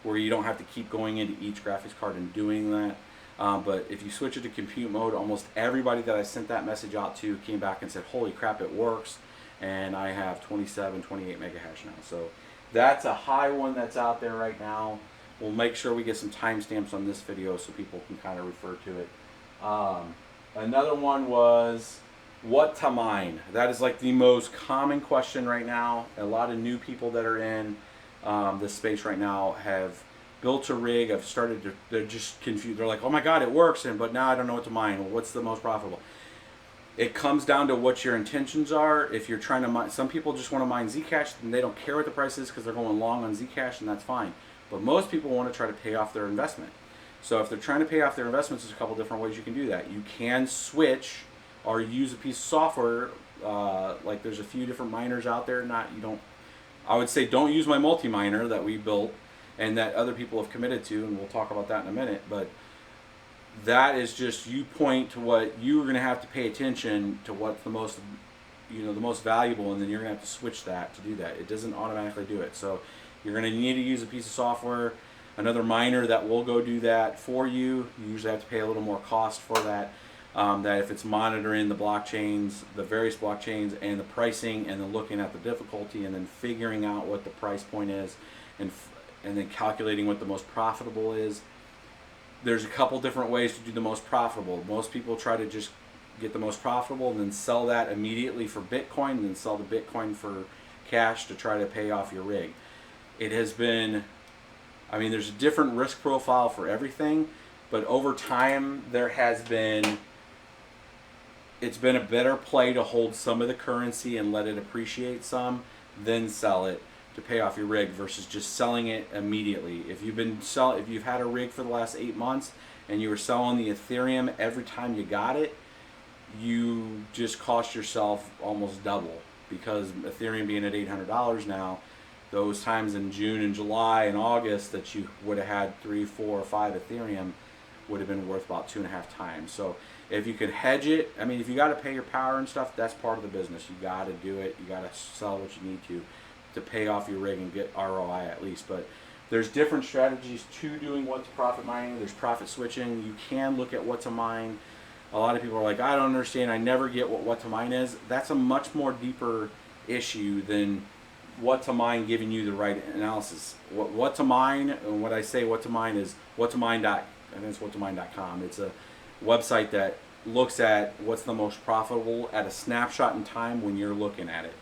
where you don't have to keep going into each graphics card and doing that. But if you switch it to compute mode, almost everybody that I sent that message out to came back and said, holy crap, it works. And I have 27, 28 mega hash now. So that's a high one that's out there right now. We'll make sure we get some timestamps on this video so people can kind of refer to it. Another one was what to mine. That is like the most common question right now. A lot of new people that are in this space right now have built a rig. They're just confused. They're like, oh my God, it works, but now I don't know what to mine. Well, what's the most profitable? It comes down to what your intentions are. If you're trying to mine, some people just want to mine Zcash and they don't care what the price is because they're going long on Zcash, and that's fine. But most people want to try to pay off their investment. So if they're trying to pay off their investments, there's a couple different ways you can do that. You can switch or use a piece of software. Like there's a few different miners out there. I would say don't use my multi-miner that we built and that other people have committed to, and we'll talk about that in a minute. But that is just, you point to what you're going to have to pay attention to, what's the most, the most valuable, and then you're going to have to switch that to do that. It doesn't automatically do it. So you're going to need to use a piece of software, another miner that will go do that for you. You usually have to pay a little more cost for that. That if it's monitoring the blockchains, the various blockchains, and the pricing, and then looking at the difficulty, and then figuring out what the price point is, and then calculating what the most profitable is. There's a couple different ways to do the most profitable. Most people try to just get the most profitable and then sell that immediately for Bitcoin, and then sell the Bitcoin for cash to try to pay off your rig. It has been, there's a different risk profile for everything, but over time it's been a better play to hold some of the currency and let it appreciate some, then sell it to pay off your rig versus just selling it immediately. If you've had a rig for the last 8 months and you were selling the Ethereum every time you got it, you just cost yourself almost double, because Ethereum being at $800 now, those times in June and July and August that you would have had 3, 4, or 5 Ethereum would have been worth about 2.5 times. So if you could hedge it, if you got to pay your power and stuff, that's part of the business. You got to do it. You got to sell what you need to pay off your rig and get ROI at least. But there's different strategies to doing what's profit mining. There's profit switching. You can look at what to mine. a lot of people are like, I don't understand, I never get what to mine is. That's a much more deeper issue than what to mine giving you the right analysis. What to mine, and what I say what to mine is I think it's whattomine.com. It's a website that looks at what's the most profitable at a snapshot in time when you're looking at it.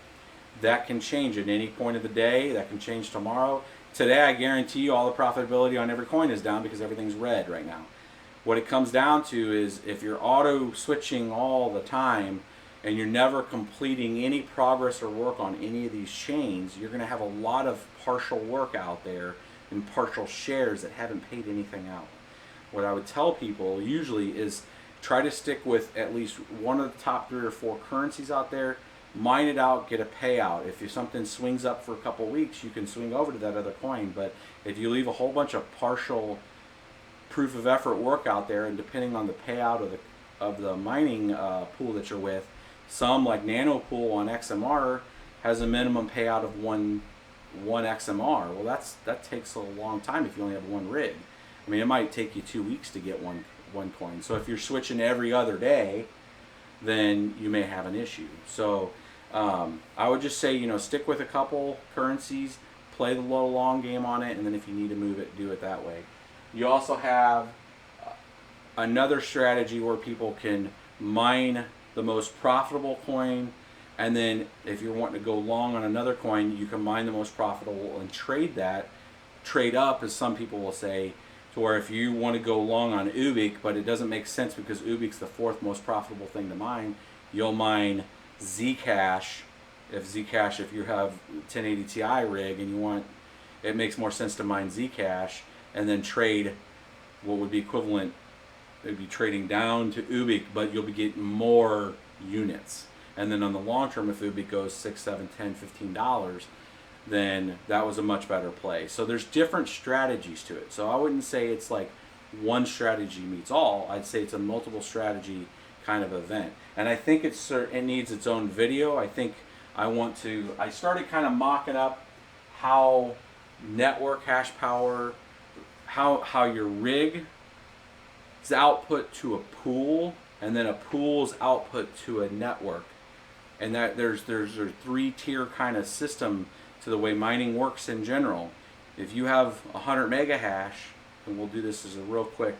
That can change at any point of the day. That can change tomorrow. Today, I guarantee you all the profitability on every coin is down because everything's red right now. What it comes down to is if you're auto switching all the time and you're never completing any progress or work on any of these chains, you're going to have a lot of partial work out there and partial shares that haven't paid anything out. What I would tell people usually is try to stick with at least one of the top 3 or 4 currencies out there. Mine it out, get a payout. If something swings up for a couple weeks, you can swing over to that other coin. But if you leave a whole bunch of partial proof of effort work out there, and depending on the payout of the mining pool that you're with, some like Nano Pool on XMR has a minimum payout of one XMR. Well, that takes a long time if you only have one rig. I mean, it might take you 2 weeks to get one coin. So if you're switching every other day, then you may have an issue. So I would just say, stick with a couple currencies, play the low long game on it, and then if you need to move it, do it that way. You also have another strategy where people can mine the most profitable coin, and then if you're wanting to go long on another coin, you can mine the most profitable and trade up, as some people will say, to where if you want to go long on Ubik, but it doesn't make sense because Ubik's the 4th most profitable thing to mine, you'll mine Zcash. If you have 1080 Ti rig and you want, it makes more sense to mine Zcash and then trade what would be equivalent. It'd be trading down to Ubik, but you'll be getting more units. And then on the long term, if Ubik goes $6, $7, $10, $15, then that was a much better play. So there's different strategies to it. So I wouldn't say it's like one strategy meets all. I'd say it's a multiple strategy kind of event. And I think it needs its own video. I think I started kind of mocking up how network hash power, how your rig is output to a pool, and then a pool's output to a network. And that there's a 3-tier kind of system to the way mining works in general. If you have 100 mega hash, and we'll do this as a real quick,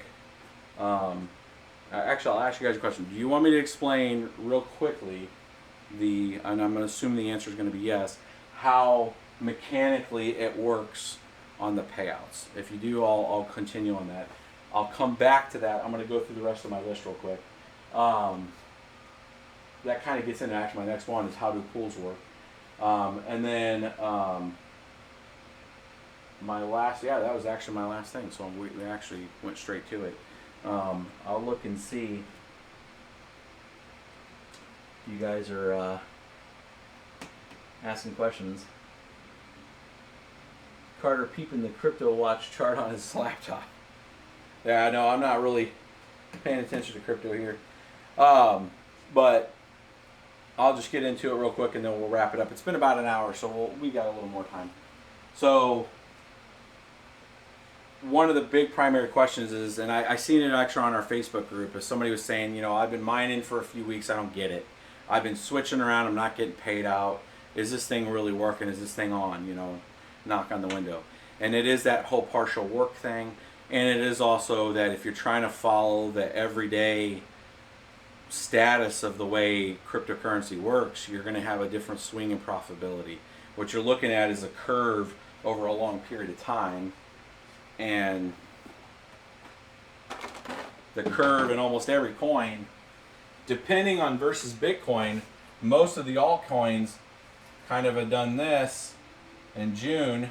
actually I'll ask you guys a question. Do you want me to explain real quickly and I'm going to assume the answer is going to be yes, how mechanically it works on the payouts? If you do, I'll continue on that. I'll come back to that. I'm going to go through the rest of my list real quick. That kind of gets into actually my next one is how do pools work. And then that was actually my last thing, so we actually went straight to it. I'll look and see if you guys are asking questions. Carter peeping the crypto watch chart on his laptop. Yeah, no, I'm not really paying attention to crypto here. But I'll just get into it real quick and then we'll wrap it up. It's been about an hour, so we got a little more time. So one of the big primary questions is, and I seen it actually on our Facebook group, is somebody was saying, I've been mining for a few weeks, I don't get it. I've been switching around, I'm not getting paid out. Is this thing really working? Is this thing on? Knock on the window. And it is that whole partial work thing. And it is also that if you're trying to follow the everyday status of the way cryptocurrency works, you're going to have a different swing in profitability. What you're looking at is a curve over a long period of time, and the curve in almost every coin, depending on versus Bitcoin, most of the altcoins kind of have done this in June,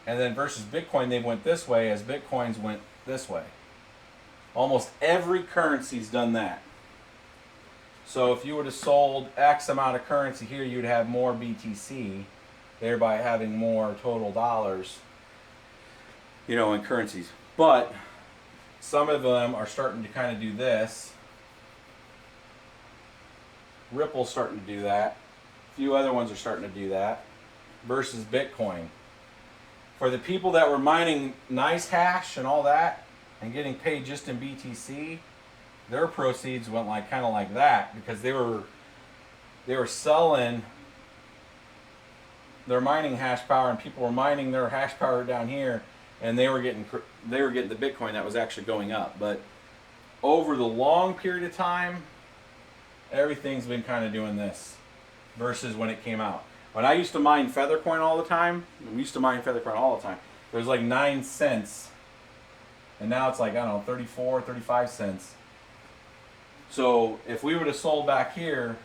and then versus Bitcoin they went this way as Bitcoins went this way. Almost every currency's done that. So if you would have sold X amount of currency here, you'd have more BTC, thereby having more total dollars, in currencies. But some of them are starting to kind of do this. Ripple's starting to do that. A few other ones are starting to do that. Versus Bitcoin. For the people that were mining nice hash and all that, and getting paid just in BTC, their proceeds went like kind of like that, because they were selling their mining hash power, and people were mining their hash power down here, and they were getting the Bitcoin that was actually going up. But over the long period of time, everything's been kind of doing this versus when it came out. When I used to mine Feathercoin all the time, it was like 9 cents. And now it's like, I don't know, 34, 35 cents. So if we would have sold back here,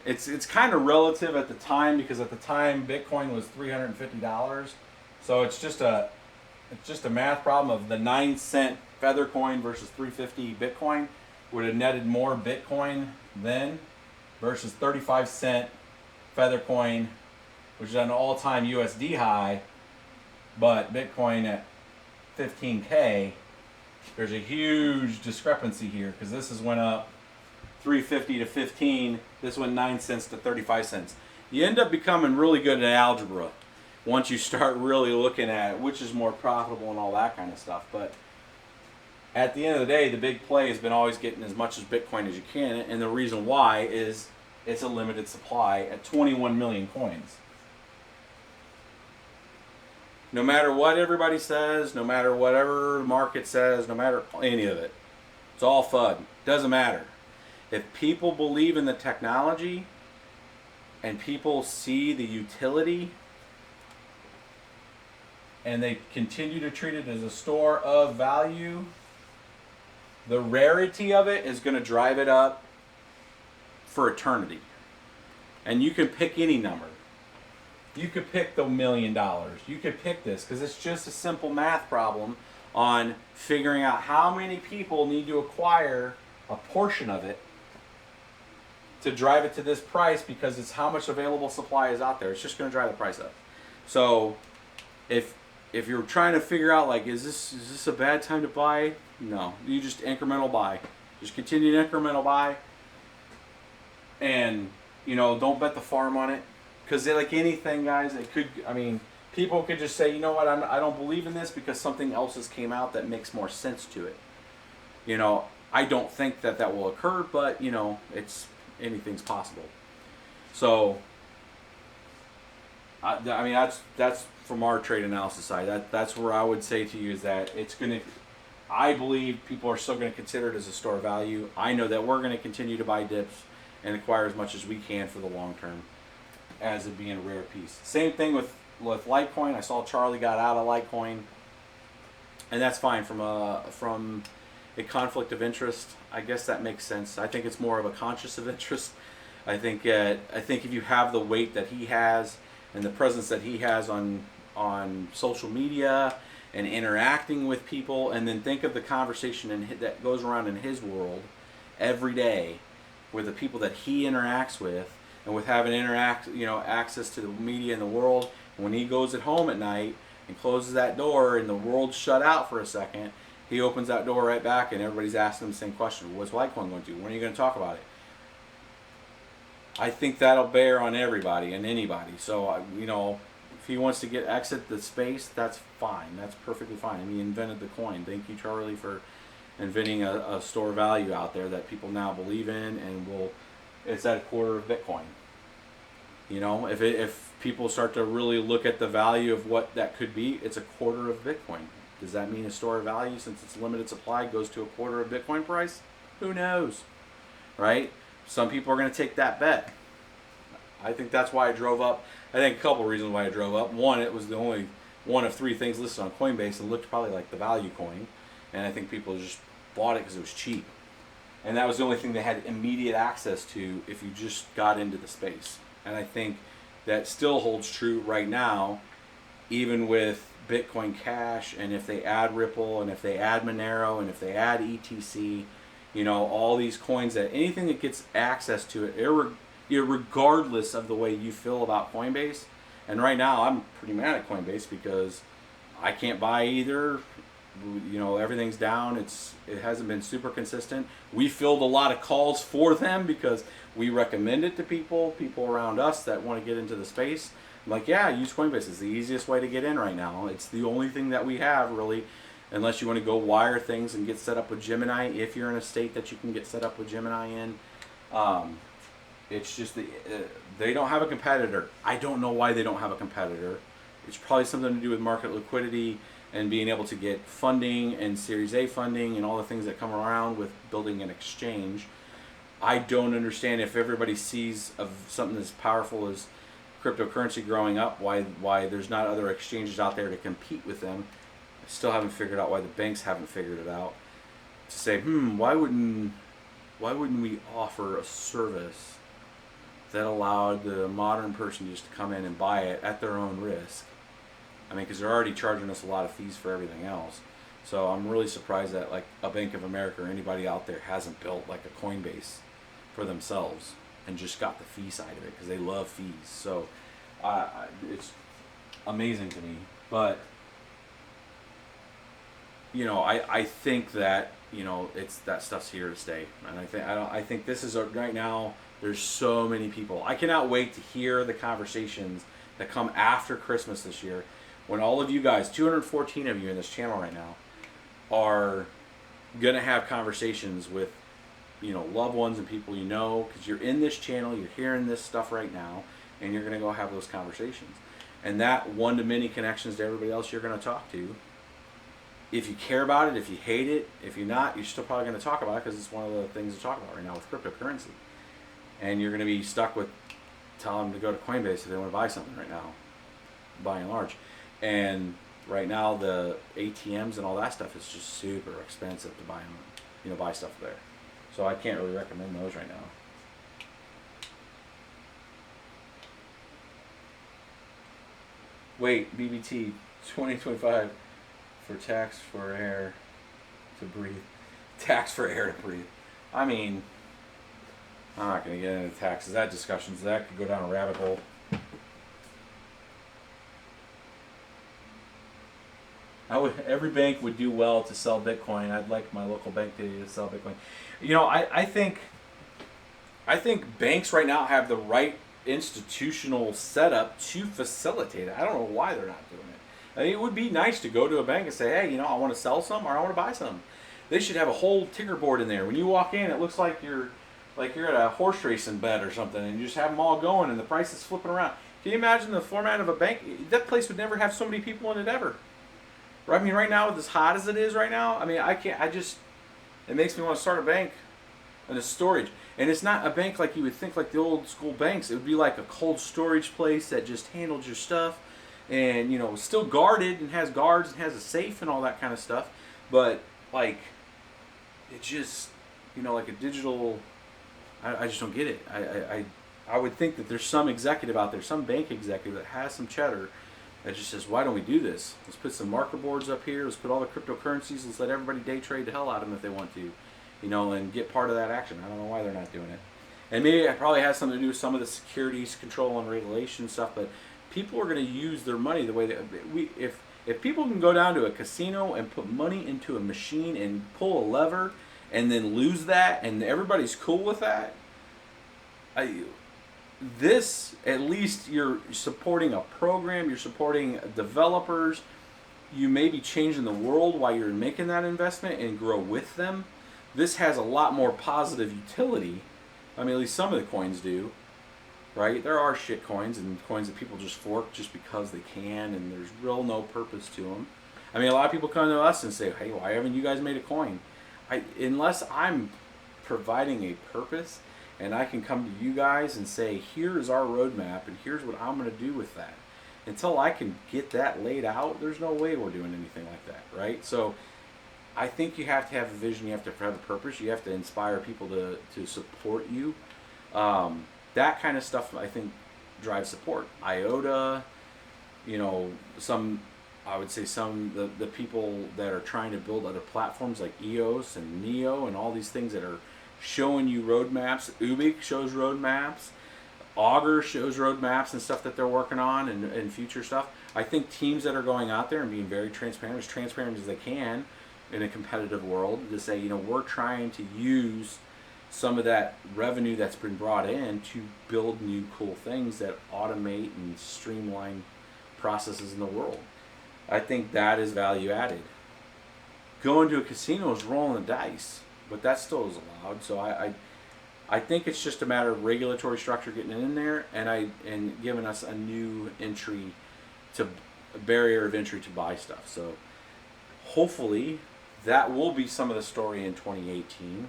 it's kind of relative at the time, because at the time Bitcoin was $350. So it's just a math problem of the 9 cent Feathercoin versus 350 Bitcoin would have netted more Bitcoin then versus 35 cent Feathercoin, which is an all-time USD high, but Bitcoin at 15K. There's a huge discrepancy here, because this has went up 350 to 15. This went 9 cents to 35 cents. You end up becoming really good at algebra once you start really looking at which is more profitable and all that kind of stuff. But at the end of the day, the big play has been always getting as much as Bitcoin as you can, and the reason why is it's a limited supply at 21 million coins. No matter what everybody says, no matter whatever the market says, no matter any of it, it's all FUD. Doesn't matter. If people believe in the technology and people see the utility and they continue to treat it as a store of value, the rarity of it is going to drive it up for eternity. And you can pick any number. You could pick the $1 million. You could pick this, because it's just a simple math problem on figuring out how many people need to acquire a portion of it to drive it to this price, because it's how much available supply is out there. It's just going to drive the price up. So if you're trying to figure out, like, is this a bad time to buy? No. You just incremental buy. Just continue to incremental buy. And, don't bet the farm on it. Because like anything, guys, people could just say, you know what, I don't believe in this because something else has came out that makes more sense to it. I don't think that will occur, but, anything's possible. So, that's from our trade analysis side. That's where I would say to you is that I believe people are still going to consider it as a store of value. I know that we're going to continue to buy dips and acquire as much as we can for the long term, as it being a rare piece. Same thing with Litecoin. I saw Charlie got out of Litecoin, and that's fine from a conflict of interest. I guess that makes sense. I think it's more of a conscious of interest. I think if you have the weight that he has and the presence that he has on social media and interacting with people, and then think of the conversation that goes around in his world every day with the people that he interacts with, and with having access to the media in the world. And when he goes at home at night and closes that door and the world's shut out for a second, he opens that door right back and everybody's asking him the same question. What's Litecoin going to do? When are you going to talk about it? I think that'll bear on everybody and anybody. So, if he wants to exit the space, that's fine. That's perfectly fine. He invented the coin. Thank you, Charlie, for inventing a store value out there that people now believe in, and it's at a quarter of Bitcoin. If people start to really look at the value of what that could be, it's a quarter of Bitcoin. Does that mean a store of value, since it's limited supply, goes to a quarter of Bitcoin price? Who knows, right? Some people are going to take that bet. I think that's why I drove up. I think a couple reasons why I drove up. One, it was the only one of 3 things listed on Coinbase and looked probably like the value coin, and I think people just bought it because it was cheap. And that was the only thing they had immediate access to if you just got into the space. And I think that still holds true right now, even with Bitcoin Cash, and if they add Ripple, and if they add Monero, and if they add ETC, all these coins, that anything that gets access to it, regardless of the way you feel about Coinbase. And right now I'm pretty mad at Coinbase because I can't buy either. Everything's down. It hasn't been super consistent. We filled a lot of calls for them because we recommend it to people around us that want to get into the space. I'm like, yeah, use Coinbase. It's the easiest way to get in right now. It's the only thing that we have really unless you want to go wire things and get set up with Gemini, if you're in a state that you can get set up with Gemini in. It's just they don't have a competitor. I don't know why they don't have a competitor. It's probably something to do with market liquidity and being able to get funding and Series A funding and all the things that come around with building an exchange. I don't understand, if everybody sees of something as powerful as cryptocurrency growing up, why there's not other exchanges out there to compete with them. I still haven't figured out why the banks haven't figured it out. To say, why wouldn't we offer a service that allowed the modern person just to come in and buy it at their own risk? I mean, because they're already charging us a lot of fees for everything else. So I'm really surprised that like a Bank of America or anybody out there hasn't built like a Coinbase for themselves and just got the fee side of it, because they love fees. So it's amazing to me. But I think that it's that stuff's here to stay, and I think this is right now. There's so many people. I cannot wait to hear the conversations that come after Christmas this year, when all of you guys, 214 of you in this channel right now, are gonna have conversations with loved ones and people because you're in this channel, you're hearing this stuff right now, and you're gonna go have those conversations. And that one-to-many connections to everybody else you're gonna talk to. If you care about it, if you hate it, if you're not, you're still probably going to talk about it, because it's one of the things to talk about right now with cryptocurrency. And you're going to be stuck with telling them to go to Coinbase if they want to buy something right now, by and large. And right now the ATMs and all that stuff is just super expensive to buy them, buy stuff there. So I can't really recommend those right now. Wait, BBT 2025. For tax for air to breathe. Tax for air to breathe. I mean, I'm not going to get into taxes. That could go down a rabbit hole. Every bank would do well to sell Bitcoin. I'd like my local bank to sell Bitcoin. I think banks right now have the right institutional setup to facilitate it. I don't know why they're not doing it. I mean, it would be nice to go to a bank and say, hey, I want to sell some or I want to buy some. They should have a whole ticker board in there. When you walk in, it looks like you're at a horse racing bet or something, and you just have them all going and the price is flipping around. Can you imagine the format of a bank? That place would never have so many people in it ever. I mean, right now, with as hot as it is right now, I mean, it makes me want to start a bank and a storage. And it's not a bank like you would think, like the old school banks. It would be like a cold storage place that just handled your stuff. And still guarded and has guards and has a safe and all that kind of stuff, but like it just like a digital. I just don't get it. I would think that there's some executive out there, some bank executive that has some cheddar that just says, why don't we do this? Let's put some marker boards up here. Let's put all the cryptocurrencies. Let's let everybody day trade the hell out of them if they want to, and get part of that action. I don't know why they're not doing it. And maybe it probably has something to do with some of the securities control and regulation stuff, but people are going to use their money the way that if people can go down to a casino and put money into a machine and pull a lever and then lose that, and everybody's cool with that, at least you're supporting a program, you're supporting developers, you may be changing the world while you're making that investment and grow with them. This has a lot more positive utility. I mean, at least some of the coins do. Right? There are shit coins and coins that people just fork just because they can, and there's real no purpose to them. I mean, a lot of people come to us and say, hey, why haven't you guys made a coin? Unless I'm providing a purpose and I can come to you guys and say, here's our roadmap and here's what I'm going to do with that. Until I can get that laid out, there's no way we're doing anything like that, right? So I think you have to have a vision, you have to have a purpose, you have to inspire people to support you. That kind of stuff, I think, drives support. IOTA, I would say the people that are trying to build other platforms like EOS and Neo and all these things that are showing you roadmaps. Ubik shows roadmaps. Augur shows roadmaps and stuff that they're working on and future stuff. I think teams that are going out there and being very transparent as they can in a competitive world, to say, we're trying to use some of that revenue that's been brought in to build new cool things that automate and streamline processes in the world. I think that is value added. going to a casino is rolling the dice, but that still is allowed. So I think it's just a matter of regulatory structure getting in there and giving us a new entry to a barrier of entry to buy stuff. So hopefully that will be some of the story in 2018,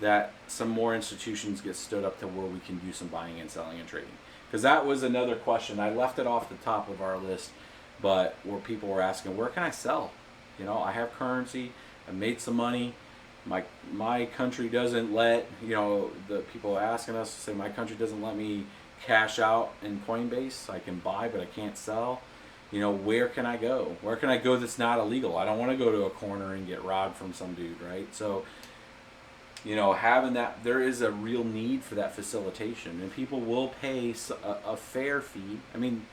that some more institutions get stood up to where we can do some buying and selling and trading. Because that was another question. I left it off the top of our list, but where people were asking, where can I sell? You know, I have currency, I made some money. My country doesn't let, you know, the people asking us say my country doesn't let me cash out in Coinbase. I can buy, but I can't sell. You know, where can I go? Where can I go that's not illegal? I don't want to go to a corner and get robbed from some dude, right? So, you know, having that, there is a real need for that facilitation, and people will pay a fair fee. I mean,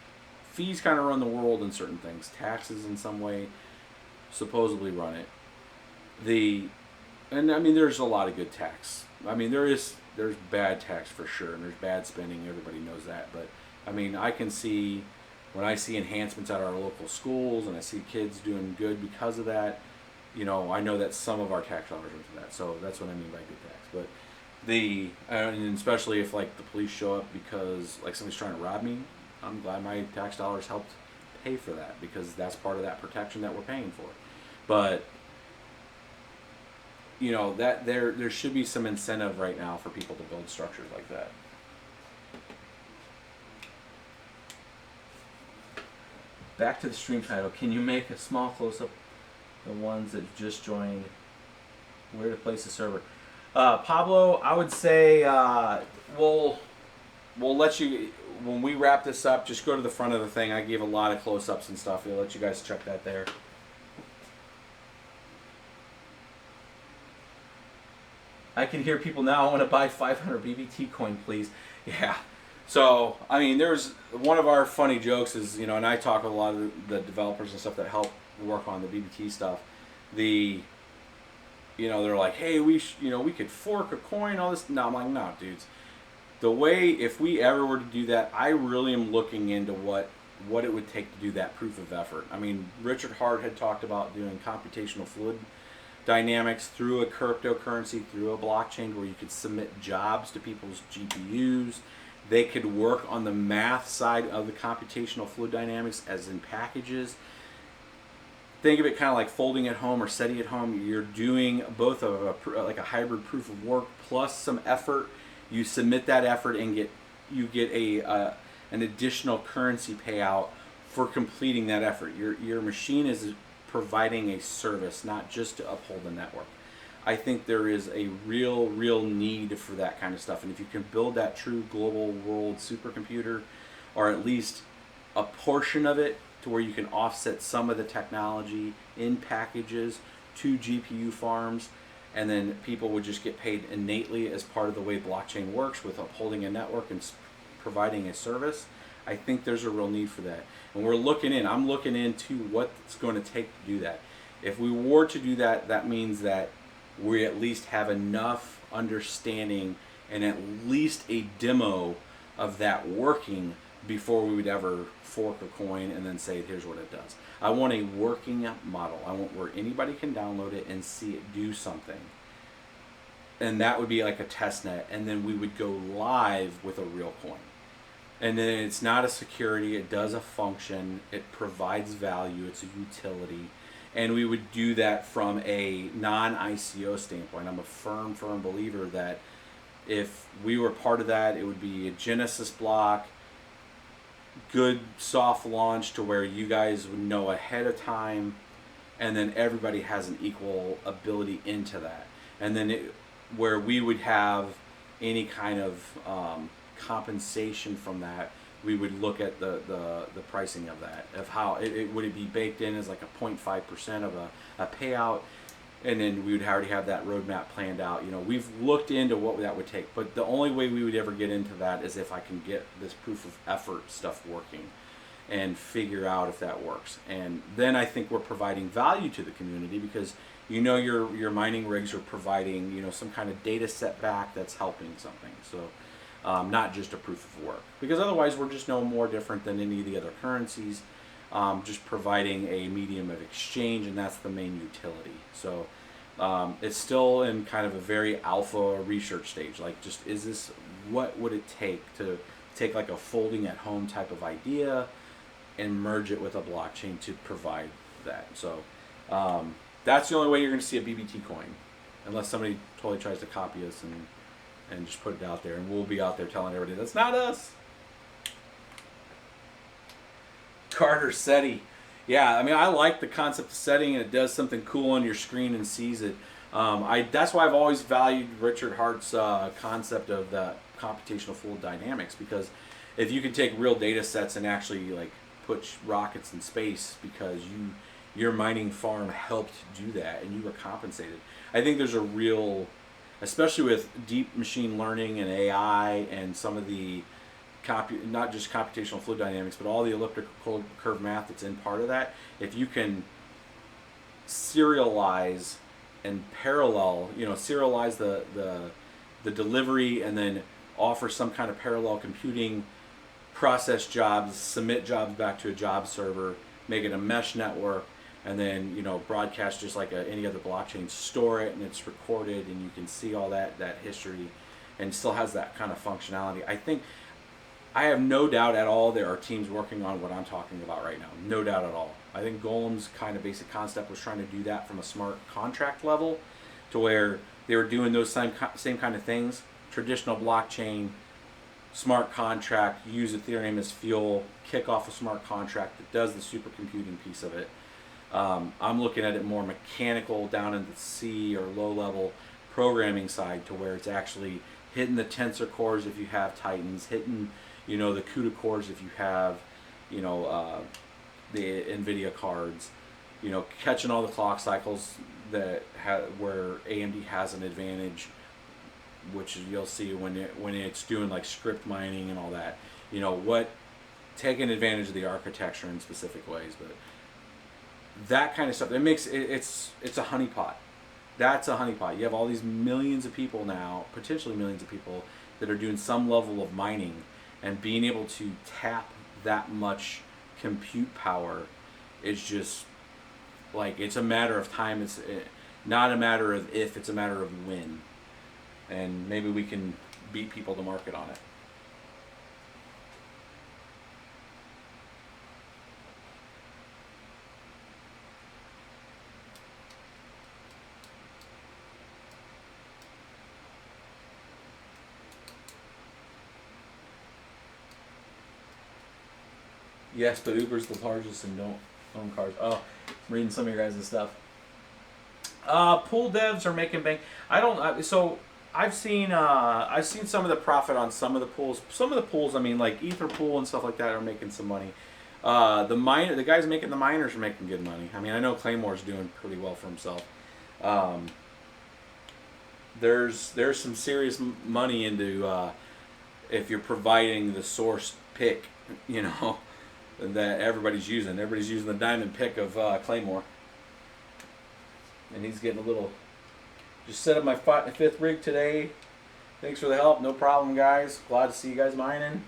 fees kind of run the world in certain things. Taxes in some way supposedly run it. And I mean, there's a lot of good tax. I mean, there's bad tax for sure, and there's bad spending. Everybody knows that. But I mean, I can see when I see enhancements at our local schools, and I see kids doing good because of that. You know, I know that some of our tax dollars went to that. So that's what I mean by good tax. But and especially if like the police show up because like somebody's trying to rob me, I'm glad my tax dollars helped pay for that, because that's part of that protection that we're paying for. But you know, that there should be some incentive right now for people to build structures like that. Back to the stream title. Can you make a small close-up the ones that just joined? Where to place the server? Pablo, I would say we'll let you, when we wrap this up, just go to the front of the thing. I gave a lot of close-ups and stuff. We'll let you guys check that there. I can hear people now, I want to buy 500 BBT coin, please. Yeah. So, I mean, there's one of our funny jokes is, you know, and I talk with a lot of the developers and stuff that help work on the BBT stuff. You know, they're like, hey, we could fork a coin, all this. No, I'm like, no, dudes. The way, if we ever were to do that, I really am looking into what it would take to do that proof of effort. I mean, Richard Hart had talked about doing computational fluid dynamics through a cryptocurrency, through a blockchain where you could submit jobs to people's GPUs. They could work on the math side of the computational fluid dynamics as in packages. Think of it kind of like folding at home or SETI at home. You're doing both like a hybrid proof of work plus some effort. You submit that effort and you get an additional currency payout for completing that effort. Your machine is providing a service, not just to uphold the network. I think there is a real need for that kind of stuff. And if you can build that true global world supercomputer, or at least a portion of it, to where you can offset some of the technology in packages to GPU farms, and then people would just get paid innately as part of the way blockchain works with upholding a network and providing a service. I think there's a real need for that. And I'm looking into what's going to take to do that. If we were to do that, that means that we at least have enough understanding and at least a demo of that working before we would ever fork a coin and then say, here's what it does. I want a working model. I want where anybody can download it and see it do something. And that would be like a test net. And then we would go live with a real coin. And then it's not a security, it does a function, it provides value, it's a utility. And we would do that from a non-ICO standpoint. I'm a firm believer that if we were part of that, it would be a Genesis block, good soft launch to where you guys would know ahead of time, and then everybody has an equal ability into that. And then where we would have any kind of compensation from that, we would look at the pricing of that, of how would it be baked in as like a 0.5% of a payout, and then we would already have that roadmap planned out. You know, we've looked into what that would take, but the only way we would ever get into that is if I can get this proof of effort stuff working and figure out if that works. And then I think we're providing value to the community, because you know your mining rigs are providing, you know, some kind of data set back that's helping something. So not just a proof of work, because otherwise we're just no more different than any of the other currencies. just providing a medium of exchange, and that's the main utility. So it's still in kind of a very alpha research stage. Like, just is this, what would it take to take like a folding at home type of idea and merge it with a blockchain to provide that. So that's the only way you're going to see a BBT coin, unless somebody totally tries to copy us and just put it out there, and we'll be out there telling everybody that's not us. Carter SETI. Yeah, I mean, I like the concept of setting, and it does something cool on your screen and sees it. That's why I've always valued Richard Hart's concept of the computational fluid dynamics, because if you can take real data sets and actually like put rockets in space because your mining farm helped do that and you were compensated. I think there's a real, especially with deep machine learning and AI and some of the not just computational fluid dynamics, but all the elliptical curve math that's in part of that. If you can serialize and parallel, serialize the delivery and then offer some kind of parallel computing, process jobs, submit jobs back to a job server, make it a mesh network, and then broadcast just like any other blockchain, store it, and it's recorded, and you can see all that history, and still has that kind of functionality. I have no doubt at all there are teams working on what I'm talking about right now. No doubt at all. I think Golem's kind of basic concept was trying to do that from a smart contract level, to where they were doing those same kind of things. Traditional blockchain, smart contract, use Ethereum as fuel, kick off a smart contract that does the supercomputing piece of it. I'm looking at it more mechanical, down in the C or low level programming side, to where it's actually hitting the tensor cores if you have Titans, hitting the CUDA cores if you have the NVIDIA cards, catching all the clock cycles that where AMD has an advantage, which you'll see when it's doing like script mining and all that. Taking advantage of the architecture in specific ways, but that kind of stuff, it makes it's a honeypot. That's a honeypot. You have all these millions of people now, potentially millions of people, that are doing some level of mining, and being able to tap that much compute power is just like, it's a matter of time. It's not a matter of if, it's a matter of when, and maybe we can beat people to market on it. Yes, but Uber's the largest and don't own cars. Oh, I'm reading some of your guys' stuff. Pool devs are making bank. So I've seen some of the profit on some of the pools. Some of the pools, I mean, like Ether Pool and stuff like that, are making some money. The guys making the miners are making good money. I mean, I know Claymore's doing pretty well for himself. There's some serious money into if you're providing the source pick, that everybody's using. Everybody's using the diamond pick of Claymore. And he's getting a little... Just set up my fifth rig today. Thanks for the help. No problem, guys. Glad to see you guys mining.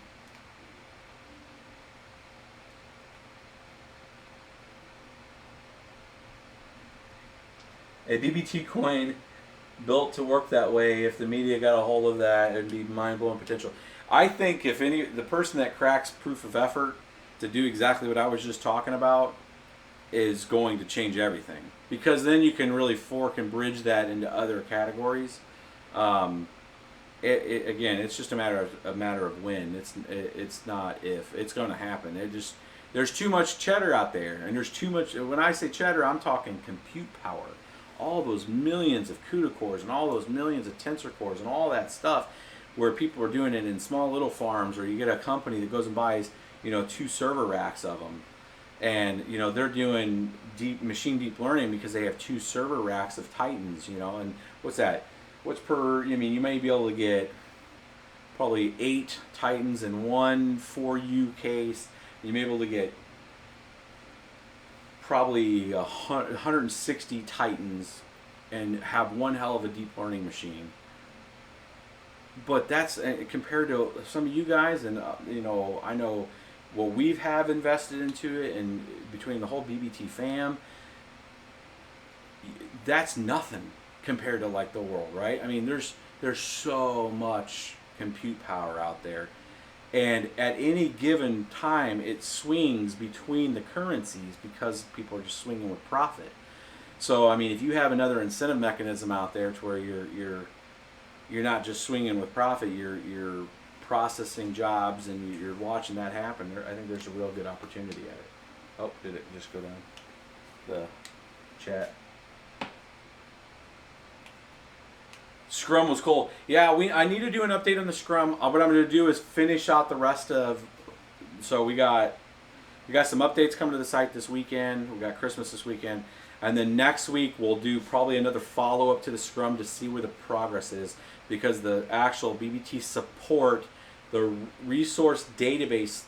A BBT coin built to work that way. If the media got a hold of that, it'd be mind-blowing potential. I think if the person that cracks proof of effort to do exactly what I was just talking about is going to change everything, because then you can really fork and bridge that into other categories. Again, it's just a matter of when. It's not if. It's going to happen. There's too much cheddar out there, and there's too much. When I say cheddar, I'm talking compute power. All those millions of CUDA cores and all those millions of tensor cores and all that stuff, where people are doing it in small little farms, or you get a company that goes and buys 2 server racks of them, and they're doing deep learning because they have 2 server racks of Titans, and what's that? What's per? I mean, you may be able to get probably 8 Titans in one 4U case. You may be able to get probably 160 Titans and have one hell of a deep learning machine. But that's compared to some of you guys, and I know what we've have invested into it, and between the whole BBT fam, that's nothing compared to like the world, right? I mean, there's so much compute power out there, and at any given time it swings between the currencies because people are just swinging with profit. So I mean, if you have another incentive mechanism out there to where you're not just swinging with profit, you're processing jobs and you're watching that happen, I think there's a real good opportunity at it. Oh, did it just go down the chat? Scrum was cool. Yeah, I need to do an update on the Scrum. What I'm going to do is finish out the rest of. So we got some updates coming to the site this weekend. We got Christmas this weekend, and then next week we'll do probably another follow up to the Scrum to see where the progress is, because the actual BBT support, the resource database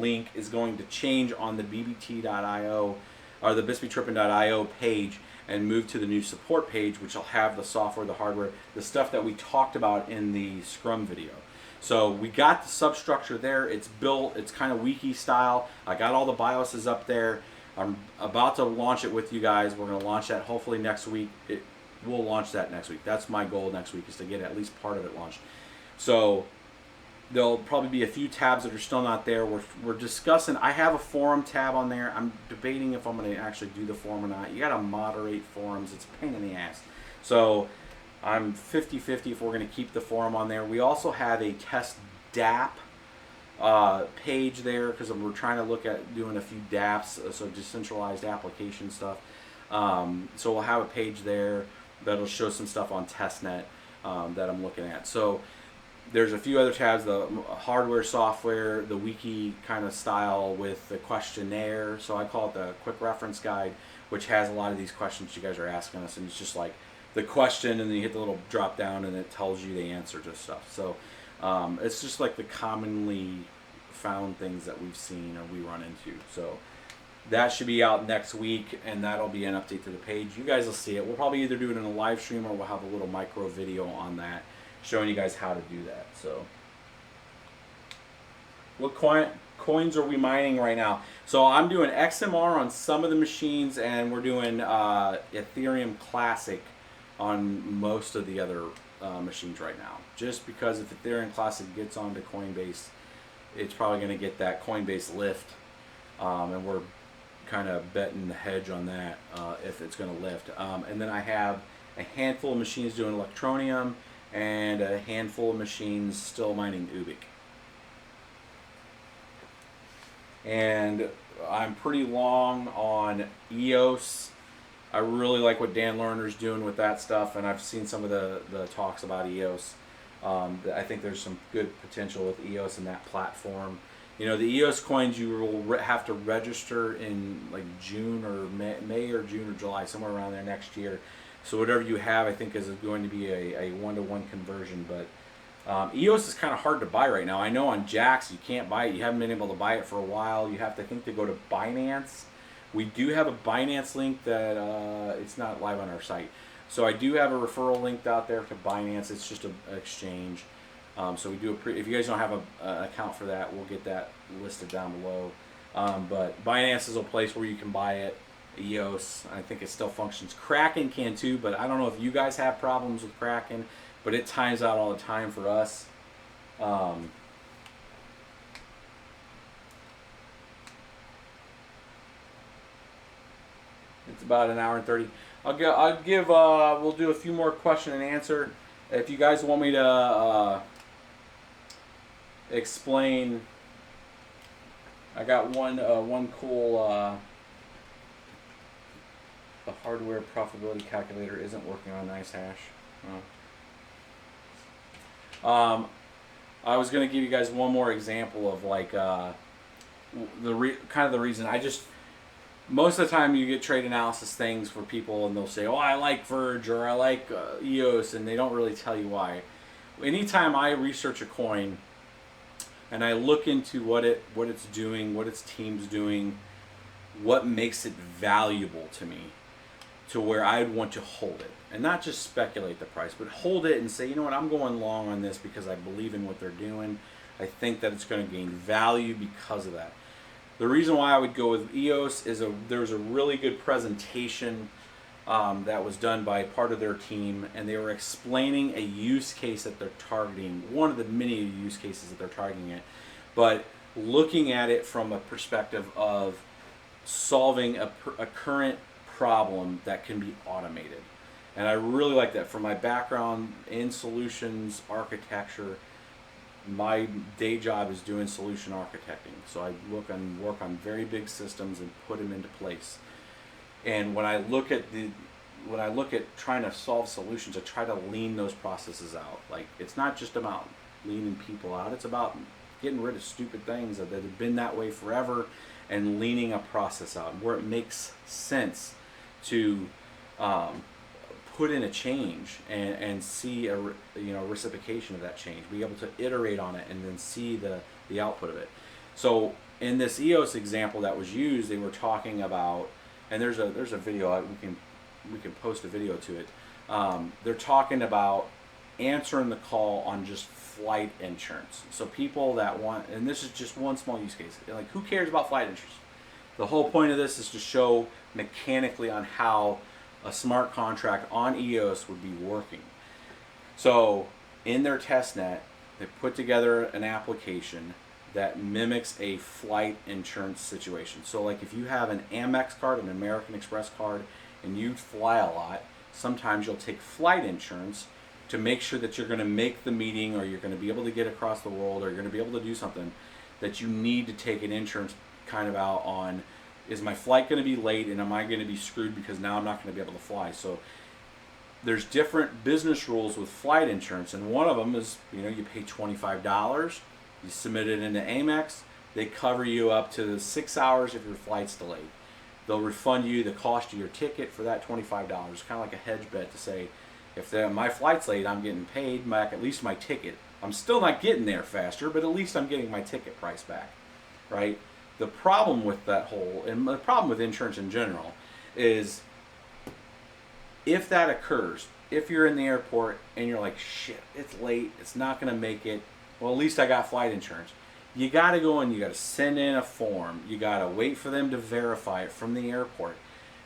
link is going to change on the BBT.io or the BSBTrippin.io page, and move to the new support page, which will have the software, the hardware, the stuff that we talked about in the Scrum video. So we got the substructure there. It's built. It's kind of wiki style. I got all the BIOSes up there. I'm about to launch it with you guys. We're going to launch that hopefully next week. We'll launch that next week. That's my goal next week, is to get at least part of it launched. So there'll probably be a few tabs that are still not there. We're discussing. I have a forum tab on there. I'm debating if I'm going to actually do the forum or not. You got to moderate forums. It's a pain in the ass. So I'm 50-50 if we're going to keep the forum on there. We also have a test DApp page there, because we're trying to look at doing a few DApps, so decentralized application stuff. So we'll have a page there that'll show some stuff on testnet that I'm looking at. So there's a few other tabs: the hardware, software, the wiki kind of style with the questionnaire. So I call it the quick reference guide, which has a lot of these questions you guys are asking us, and it's just like the question, and then you hit the little drop down, and it tells you the answer to stuff. So it's just like the commonly found things that we've seen or we run into. So that should be out next week, and that'll be an update to the page. You guys will see it. We'll probably either do it in a live stream, or we'll have a little micro video on that, showing you guys how to do that. So what coins are we mining right now? So I'm doing XMR on some of the machines, and we're doing Ethereum Classic on most of the other machines right now. Just because if Ethereum Classic gets onto Coinbase, it's probably going to get that Coinbase lift, and we're kind of betting the hedge on that if it's going to lift. And then I have a handful of machines doing Electronium, and a handful of machines still mining Ubik. And I'm pretty long on EOS. I really like what Dan Lerner's doing with that stuff, and I've seen some of the talks about EOS. I think there's some good potential with EOS and that platform. You know, the EOS coins, you will have to register in like June or May or June or July, somewhere around there next year. So whatever you have, I think, is going to be a one-to-one conversion. But EOS is kind of hard to buy right now. I know on Jax you can't buy it. You haven't been able to buy it for a while. You have to, I think, to go to Binance. We do have a Binance link that it's not live on our site. So I do have a referral link out there to Binance. It's just an exchange. So we do if you guys don't have an account for that, we'll get that listed down below. But Binance is a place where you can buy it. EOS, I think it still functions. Kraken can too, but I don't know if you guys have problems with Kraken, but it times out all the time for us. It's about an hour and 30. We'll do a few more question and answer. If you guys want me to explain, I got one cool. The hardware profitability calculator isn't working on NiceHash. Oh. I was going to give you guys one more example of like kind of the reason. Most of the time you get trade analysis things for people, and they'll say, "Oh, I like Verge," or "I like EOS," and they don't really tell you why. Anytime I research a coin and I look into what it's doing, what its team's doing, what makes it valuable to me, to where I'd want to hold it, and not just speculate the price, but hold it and say, you know what, I'm going long on this because I believe in what they're doing. I think that it's going to gain value because of that. The reason why I would go with EOS is there was a really good presentation that was done by part of their team, and they were explaining a use case that they're targeting, one of the many use cases that they're targeting it, but looking at it from a perspective of solving a current problem that can be automated. And I really like that. From my background in solutions architecture, my day job is doing solution architecting. So I work on very big systems and put them into place. And when I look at trying to solve solutions, I try to lean those processes out. Like, it's not just about leaning people out, it's about getting rid of stupid things that have been that way forever and leaning a process out where it makes sense to put in a change and see a reciprocation of that change, be able to iterate on it and then see the output of it. So in this EOS example that was used, they were talking about, and there's a video, we can post a video to it. They're talking about answering the call on just flight insurance. So people that want, and this is just one small use case, like, who cares about flight insurance? The whole point of this is to show mechanically on how a smart contract on EOS would be working. So in their testnet, they put together an application that mimics a flight insurance situation. So like, if you have an Amex card, an American Express card, and you fly a lot, sometimes you'll take flight insurance to make sure that you're going to make the meeting, or you're going to be able to get across the world, or you're going to be able to do something, that you need to take an insurance kind of out on, is my flight going to be late, and am I going to be screwed because now I'm not going to be able to fly? So there's different business rules with flight insurance, and one of them is, you pay $25, you submit it into Amex, they cover you up to 6 hours if your flight's delayed. They'll refund you the cost of your ticket for that $25. Kind of like a hedge bet to say, if my flight's late, I'm getting paid back at least my ticket. I'm still not getting there faster, but at least I'm getting my ticket price back, right? The problem with that and the problem with insurance in general, is if that occurs, if you're in the airport and you're like, shit, it's late, it's not going to make it, well, at least I got flight insurance. You got to go and you got to send in a form. You got to wait for them to verify it from the airport.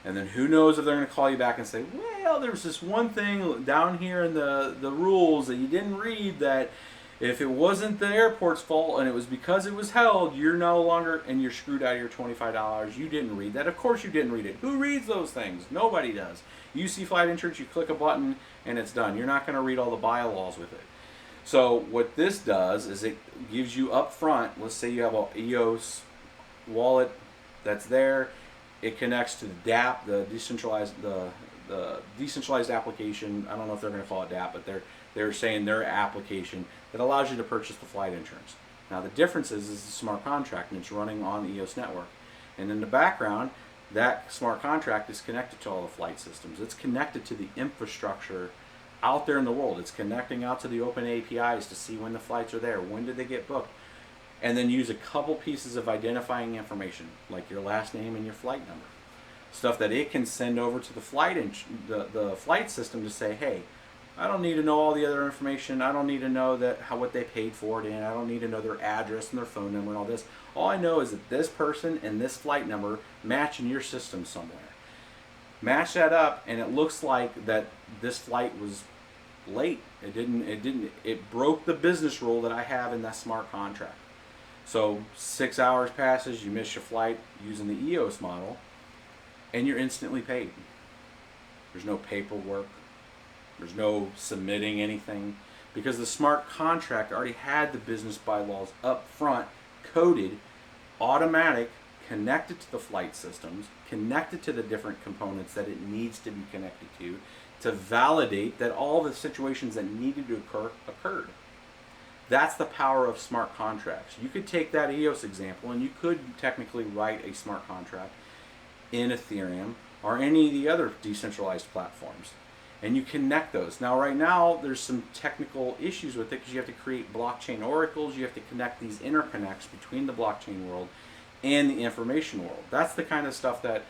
And then who knows if they're going to call you back and say, well, there's this one thing down here in the rules that you didn't read, that if it wasn't the airport's fault and it was because it was held, you're no longer, and you're screwed out of your $25. You didn't read that. Of course you didn't read it. Who reads those things? Nobody does. You see flight insurance, you click a button, and it's done. You're not going to read all the bylaws with it. So what this does is it gives you up front, let's say you have an EOS wallet that's there. It connects to the DApp, the decentralized application. I don't know if they're going to call it DApp, but they're saying their application that allows you to purchase the flight insurance. Now the difference is the smart contract, and it's running on the EOS network. And in the background, that smart contract is connected to all the flight systems. It's connected to the infrastructure out there in the world. It's connecting out to the open APIs to see when the flights are there, when did they get booked, and then use a couple pieces of identifying information, like your last name and your flight number, stuff that it can send over to the flight system to say, hey, I don't need to know all the other information. I don't need to know what they paid for it in. I don't need to know their address and their phone number and all this. All I know is that this person and this flight number match in your system somewhere. Match that up, and it looks like that this flight was late. It broke the business rule that I have in that smart contract. So 6 hours passes, you miss your flight using the EOS model, and you're instantly paid. There's no paperwork. There's no submitting anything, because the smart contract already had the business bylaws up front, coded, automatic, connected to the flight systems, connected to the different components that it needs to be connected to validate that all the situations that needed to occur occurred. That's the power of smart contracts. You could take that EOS example, and you could technically write a smart contract in Ethereum or any of the other decentralized platforms, and you connect those. Now, right now, there's some technical issues with it, because you have to create blockchain oracles. You have to connect these interconnects between the blockchain world and the information world. That's the kind of stuff that,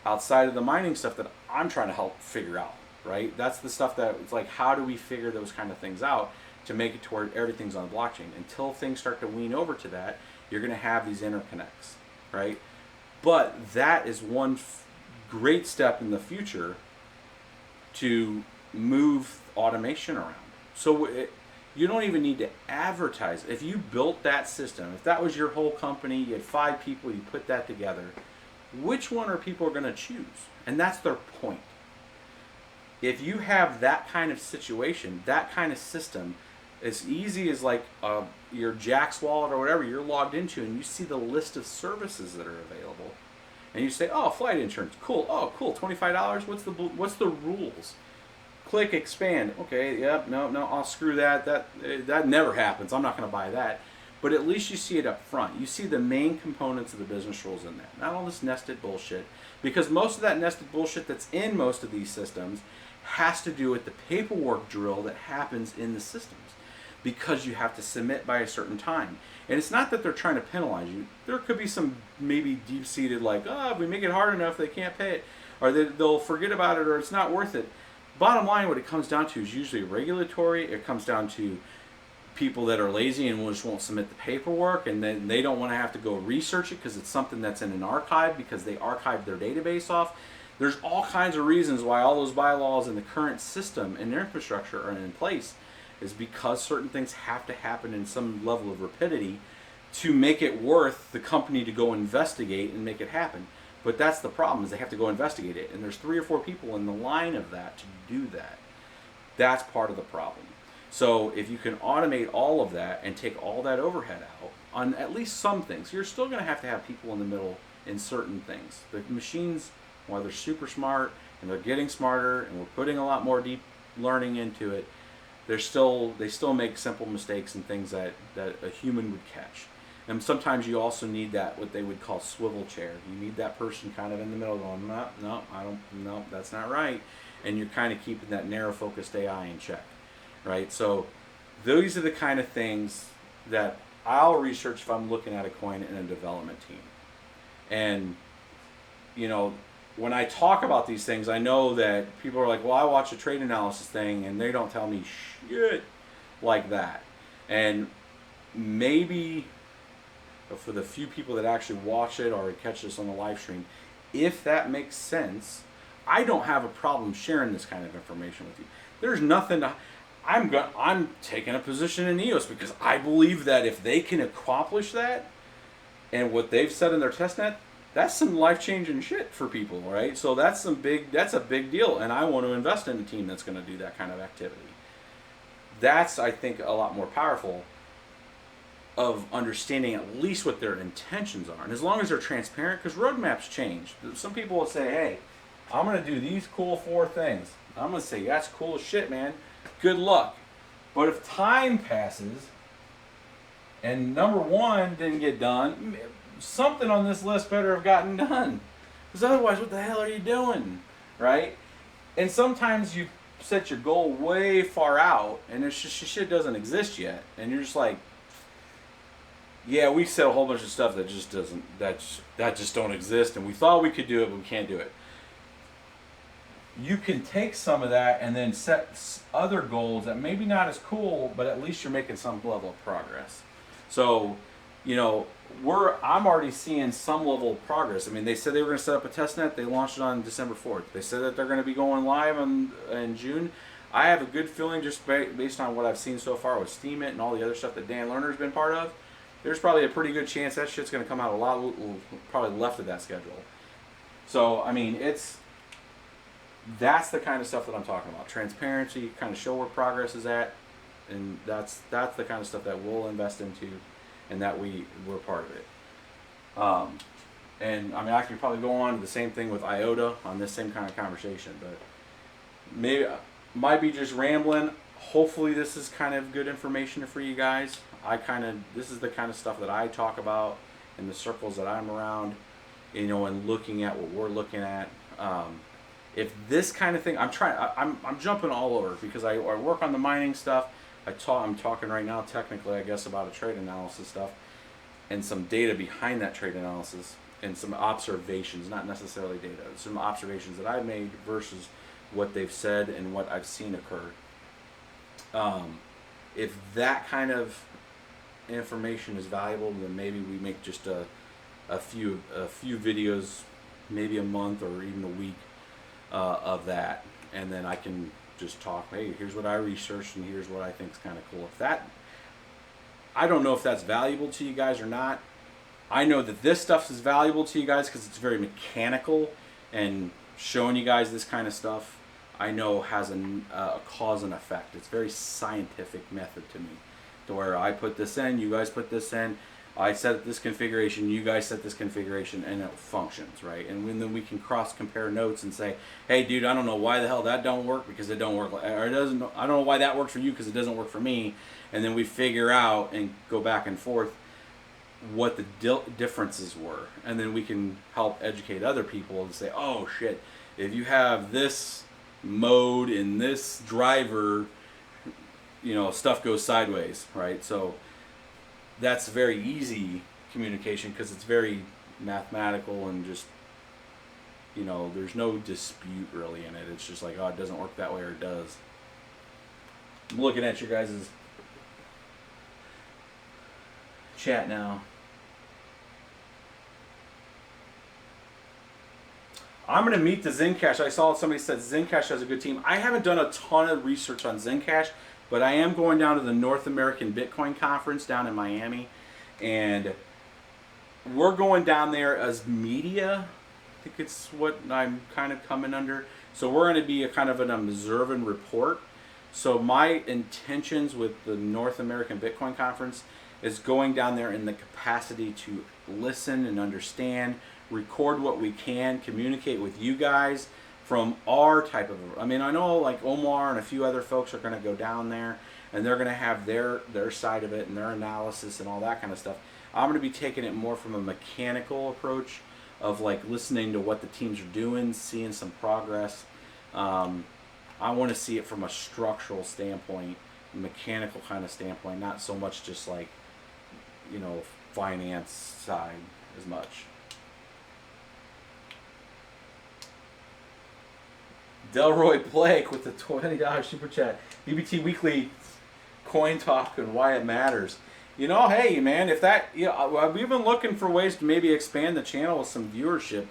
outside of the mining stuff, that I'm trying to help figure out, right? That's the stuff that it's like, how do we figure those kind of things out? to make it toward everything's on the blockchain. Until things start to wean over to that, you're going to have these interconnects, right? But that is one great step in the future to move automation around. So you don't even need to advertise. If you built that system, if that was your whole company, you had 5 people, you put that together, which one are people going to choose? And that's their point. If you have that kind of situation, that kind of system, as easy as like your Jax wallet or whatever you're logged into, and you see the list of services that are available, and you say, "Oh, flight insurance, cool. Oh, cool, $25. What's the rules?" Click expand. Okay, yep, no, I'll screw that. That never happens. I'm not going to buy that. But at least you see it up front. You see the main components of the business rules in there. Not all this nested bullshit. Because most of that nested bullshit that's in most of these systems has to do with the paperwork drill that happens in the systems. Because you have to submit by a certain time. And it's not that they're trying to penalize you. There could be some maybe deep-seated like, if we make it hard enough, they can't pay it. Or they'll forget about it, or it's not worth it. Bottom line, what it comes down to is usually regulatory. It comes down to people that are lazy and just won't submit the paperwork, and then they don't want to have to go research it because it's something that's in an archive because they archived their database off. There's all kinds of reasons why all those bylaws in the current system and their infrastructure are in place, is because certain things have to happen in some level of rapidity to make it worth the company to go investigate and make it happen. But that's the problem, is they have to go investigate it, and there's 3 or 4 people in the line of that to do that. That's part of the problem. So if you can automate all of that and take all that overhead out on at least some things, you're still going to have people in the middle in certain things. The machines, while they're super smart and they're getting smarter and we're putting a lot more deep learning into it, they still make simple mistakes and things that a human would catch. And sometimes you also need that, what they would call swivel chair. You need that person kind of in the middle going, no, that's not right. And you're kind of keeping that narrow focused AI in check. Right, so those are the kind of things that I'll research if I'm looking at a coin in a development team. And when I talk about these things, I know that people are like, well, I watch a trade analysis thing and they don't tell me shit like that. And maybe for the few people that actually watch it or catch this on the live stream, if that makes sense, I don't have a problem sharing this kind of information with you. There's nothing to... I'm taking a position in EOS because I believe that if they can accomplish that and what they've said in their testnet, that's some life-changing shit for people, right? So that's a big deal, and I want to invest in a team that's going to do that kind of activity. That's, I think, a lot more powerful of understanding at least what their intentions are. And as long as they're transparent, because roadmaps change. Some people will say, hey, I'm going to do these cool 4 things. I'm going to say, that's cool as shit, man. Good luck. But if time passes and number 1 didn't get done, something on this list better have gotten done. Because otherwise, what the hell are you doing? Right? And sometimes you set your goal way far out and it's just shit doesn't exist yet. And you're just like, yeah, we said a whole bunch of stuff that just doesn't, that just don't exist, and we thought we could do it, but we can't do it. You can take some of that and then set other goals that maybe not as cool, but at least you're making some level of progress. So, I'm already seeing some level of progress. I mean, they said they were going to set up a testnet. They launched it on December 4th. They said that they're going to be going live in June. I have a good feeling just based on what I've seen so far with Steemit and all the other stuff that Dan Lerner's been part of. There's probably a pretty good chance that shit's going to come out a lot, probably left of that schedule. So, I mean, that's the kind of stuff that I'm talking about. Transparency, kind of show where progress is at, and that's the kind of stuff that we'll invest into, and that we're part of it. And I mean, I could probably go on to the same thing with IOTA on this same kind of conversation, but maybe might be just rambling. Hopefully, this is kind of good information for you guys. This is the kind of stuff that I talk about in the circles that I'm around, and looking at what we're looking at. If this kind of thing, I'm jumping all over because I work on the mining stuff. I'm talking right now, technically, I guess, about a trade analysis stuff and some data behind that trade analysis and some observations, not necessarily data, some observations that I've made versus what they've said and what I've seen occur. if that kind of information is valuable, then maybe we make just a few videos, maybe a month or even a week of that, and then I can just talk. Hey, here's what I researched, and here's what I think is kind of cool. If that, I don't know if that's valuable to you guys or not. I know that this stuff is valuable to you guys because it's very mechanical, and showing you guys this kind of stuff, I know has a cause and effect. It's very scientific method to me, to where I put this in, you guys put this in, I set this configuration, you guys set this configuration, and it functions, right? And then we can cross compare notes and say, hey dude, I don't know why the hell that don't work because it don't work, or it doesn't, I don't know why that works for you because it doesn't work for me. And then we figure out and go back and forth what the differences were, and then we can help educate other people and say, oh shit, if you have this mode in this driver, you know, stuff goes sideways, right? So that's very easy communication because it's very mathematical and just, you know, there's no dispute really in it. It's just like, oh, it doesn't work that way, or it does. I'm looking at your guys' chat now. I'm going to meet the Zencash. I saw somebody said Zencash has a good team. I haven't done a ton of research on Zencash, but I am going down to the North American Bitcoin Conference down in Miami, and we're going down there as media. I think it's what I'm kind of coming under. So we're going to be a kind of an observe and report. So my intentions with the North American Bitcoin Conference is going down there in the capacity to listen and understand, record what we can, communicate with you guys from our type of, I mean, I know like Omar and a few other folks are going to go down there and they're going to have their side of it and their analysis and all that kind of stuff. I'm going to be taking it more from a mechanical approach of like listening to what the teams are doing, seeing some progress. I want to see it from a structural standpoint, mechanical kind of standpoint, not so much just like, you know, finance side as much. Delroy Blake with the $20 super chat. BBT Weekly Coin Talk and why it matters. You know, hey man, if that, we've been looking for ways to maybe expand the channel with some viewership.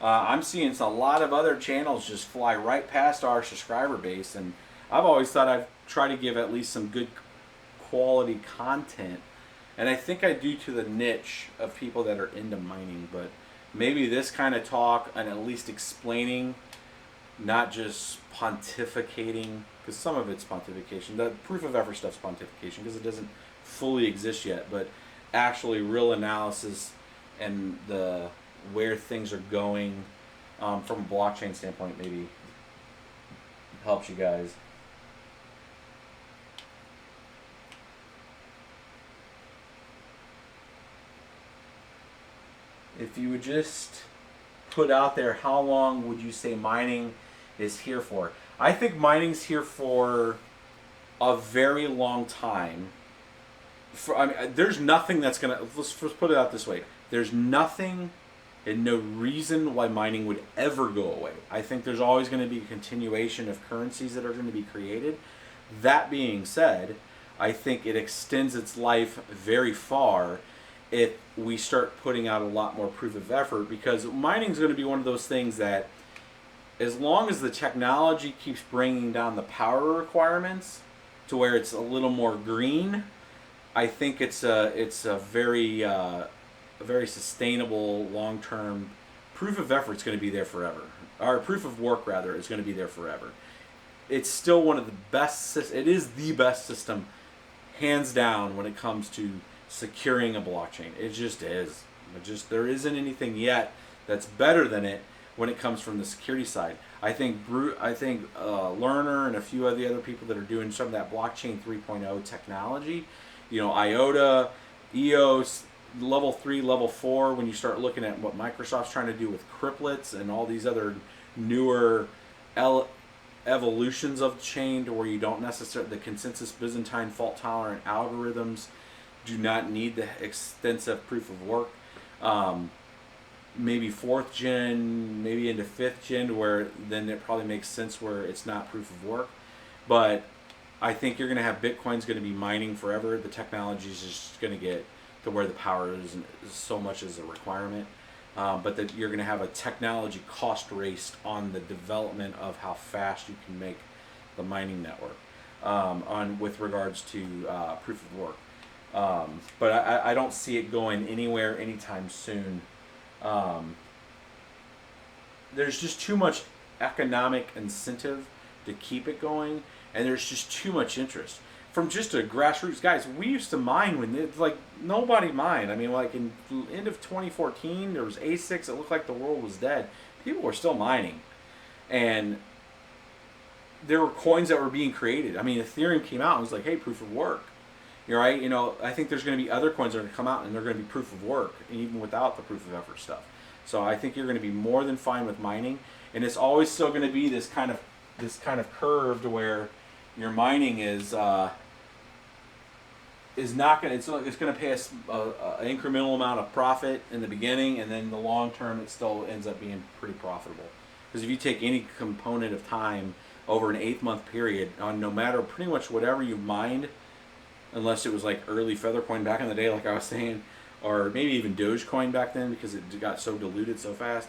I'm seeing a lot of other channels just fly right past our subscriber base, and I've always thought I'd try to give at least some good quality content, and I think I do to the niche of people that are into mining. But maybe this kind of talk and at least explaining, not just pontificating, because some of it's pontification. The proof of effort stuff's pontification because it doesn't fully exist yet, but actually real analysis and the where things are going from a blockchain standpoint maybe helps you guys. If you would just put out there, how long would you say mining is here for? I think mining's here for a very long time. I mean, there's nothing that's gonna, let's put it out this way. There's nothing and no reason why mining would ever go away. I think there's always going to be a continuation of currencies that are going to be created. That being said, I think it extends its life very far if we start putting out a lot more proof of effort, because mining is going to be one of those things that, as long as the technology keeps bringing down the power requirements to where it's a little more green, I think it's a very sustainable long-term proof of effort. Is going to be there forever, or proof of work rather is going to be there forever. It's still one of the best. It is the best system, hands down, when it comes to securing a blockchain. It just is. There isn't anything yet that's better than it when it comes from the security side. I think Lerner and a few of the other people that are doing some of that blockchain 3.0 technology, you know, IOTA, EOS, level 3, level 4, when you start looking at what Microsoft's trying to do with cryptlets and all these other newer evolutions of the chain, to where you don't necessarily, the consensus Byzantine fault tolerant algorithms do not need the extensive proof of work. Maybe 4th gen, maybe into 5th gen, where then it probably makes sense where it's not proof of work. But I think you're going to have Bitcoin's going to be mining forever. The technology is just going to get to where the power is so much as a requirement. But that you're going to have a technology cost race on the development of how fast you can make the mining network with regards to proof of work. But I don't see it going anywhere anytime soon. There's just too much economic incentive to keep it going, and there's just too much interest. From just a grassroots, guys, we used to mine when it's like nobody mined. I mean, like in the end of 2014, there was A6. It looked like the world was dead. People were still mining, and there were coins that were being created. I mean, Ethereum came out and was like, "Hey, proof of work." You're right. You know, I think there's going to be other coins that are going to come out and they're going to be proof of work, even without the proof of effort stuff. So I think you're going to be more than fine with mining, and it's always still going to be this kind of curve to where your mining is not going. It's going to pay us an incremental amount of profit in the beginning, and then in the long term, it still ends up being pretty profitable. Because if you take any component of time over an 8-month period, on no matter pretty much whatever you mined, unless it was like early Feathercoin back in the day, like I was saying, or maybe even Dogecoin back then because it got so diluted so fast.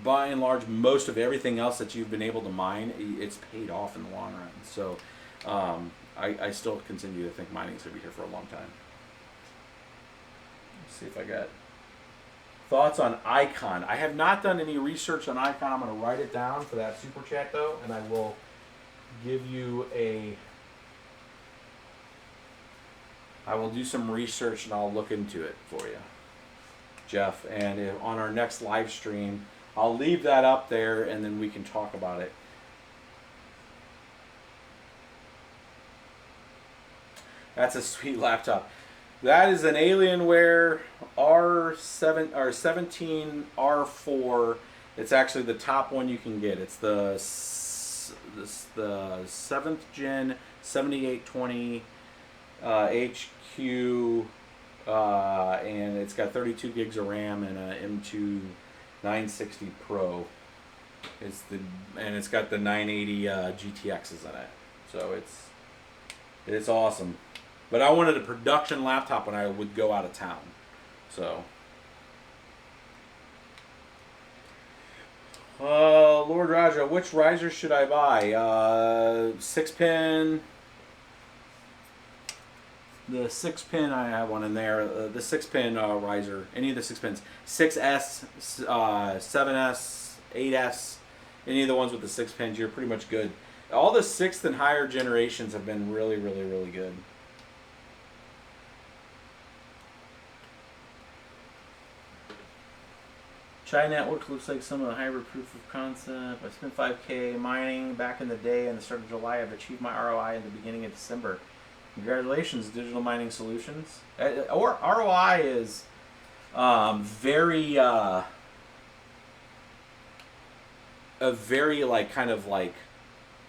By and large, most of everything else that you've been able to mine, it's paid off in the long run. So I still continue to think mining's going to be here for a long time. Let's see if I got thoughts on Icon. I have not done any research on Icon. I'm going to write it down for that super chat though, and I will give you I will do some research and I'll look into it for you, Jeff. And on our next live stream, I'll leave that up there and then we can talk about it. That's a sweet laptop. That is an Alienware R7 or 17R4. It's actually the top one you can get. It's the 7th gen 7820 HQ, and it's got 32 gigs of RAM and a M2 960 Pro. It's got the 980 GTXs in it, so it's awesome. But I wanted a production laptop when I would go out of town, so. Lord Raja, which riser should I buy? 6-pin. The 6-pin, I have one in there. The 6-pin riser, any of the 6 pins, 6S, 7S, 8S, any of the ones with the 6 pins, you're pretty much good. All the 6th and higher generations have been really, really, really good. Chai Network looks like some of the hybrid proof of concept. I spent $5K mining back in the day, and the start of July I've achieved my ROI in the beginning of December. Congratulations, Digital Mining Solutions. Or ROI is very a very kind of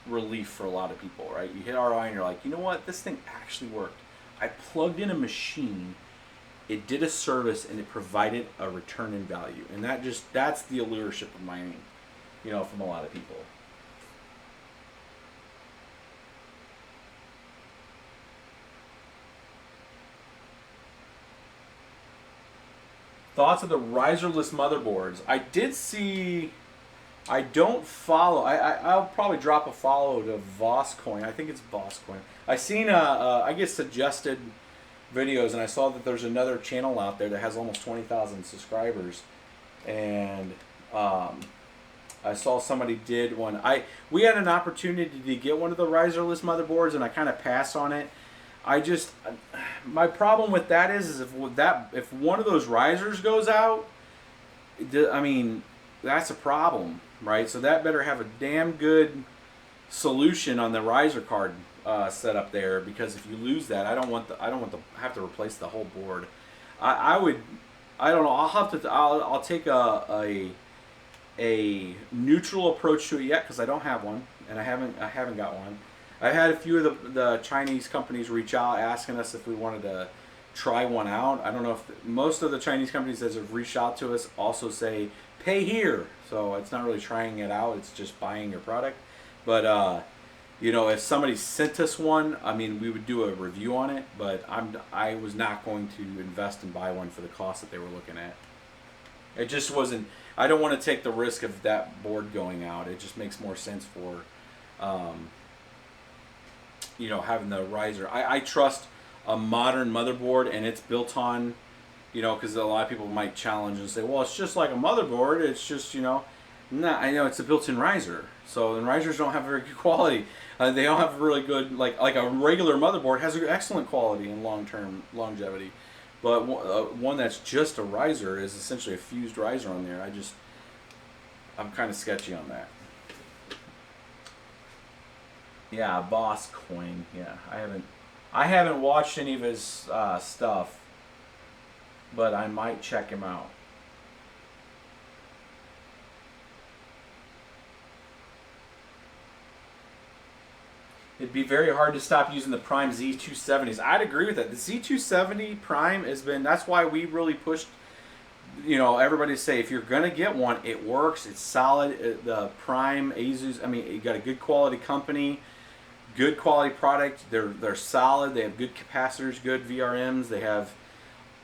relief for a lot of people, right? You hit ROI and you're like, you know what, this thing actually worked. I plugged in a machine, it did a service, and it provided a return in value. And that's the allureship of mining, from a lot of people. Thoughts of the riserless motherboards. I did see. I don't follow. I'll probably drop a follow to Vosscoin. I think it's Vosscoin. I seen I get suggested videos, and I saw that there's another channel out there that has almost 20,000 subscribers, and I saw somebody did one. We had an opportunity to get one of the riserless motherboards, and I kind of passed on it. My problem with that is if one of those risers goes out, I mean, that's a problem, right? So that better have a damn good solution on the riser card set up there, because if you lose that, I don't want to have to replace the whole board. I don't know. I'll take a neutral approach to it yet, because I don't have one, and I haven't got one. I had a few of the Chinese companies reach out asking us if we wanted to try one out. I don't know if most of the Chinese companies that have reached out to us also say pay here, so it's not really trying it out, it's just buying your product. But You know, if somebody sent us one, I mean, we would do a review on it, but I was not going to invest and buy one for the cost that they were looking at. It just wasn't. I don't want to take the risk of that board going out. It just makes more sense for, you know, having the riser. I trust a modern motherboard, and it's built on, you know, because a lot of people might challenge and say, well, it's just like a motherboard. It's just, you know, nah, I know it's a built-in riser. So, and risers don't have very good quality. They don't have really good, like a regular motherboard has excellent quality and long-term longevity. But one that's just a riser is essentially a fused riser on there. I'm kind of sketchy on that. Yeah, Boss Coin. Yeah, I haven't watched any of his stuff, but I might check him out. It'd be very hard to stop using the Prime Z270s. I'd agree with that. The Z270 Prime has been, that's why we really pushed, you know, everybody say if you're going to get one, it works, it's solid. The Prime Asus, I mean, you got a good quality company, good quality product. They're solid. They have good capacitors, good VRMs. They have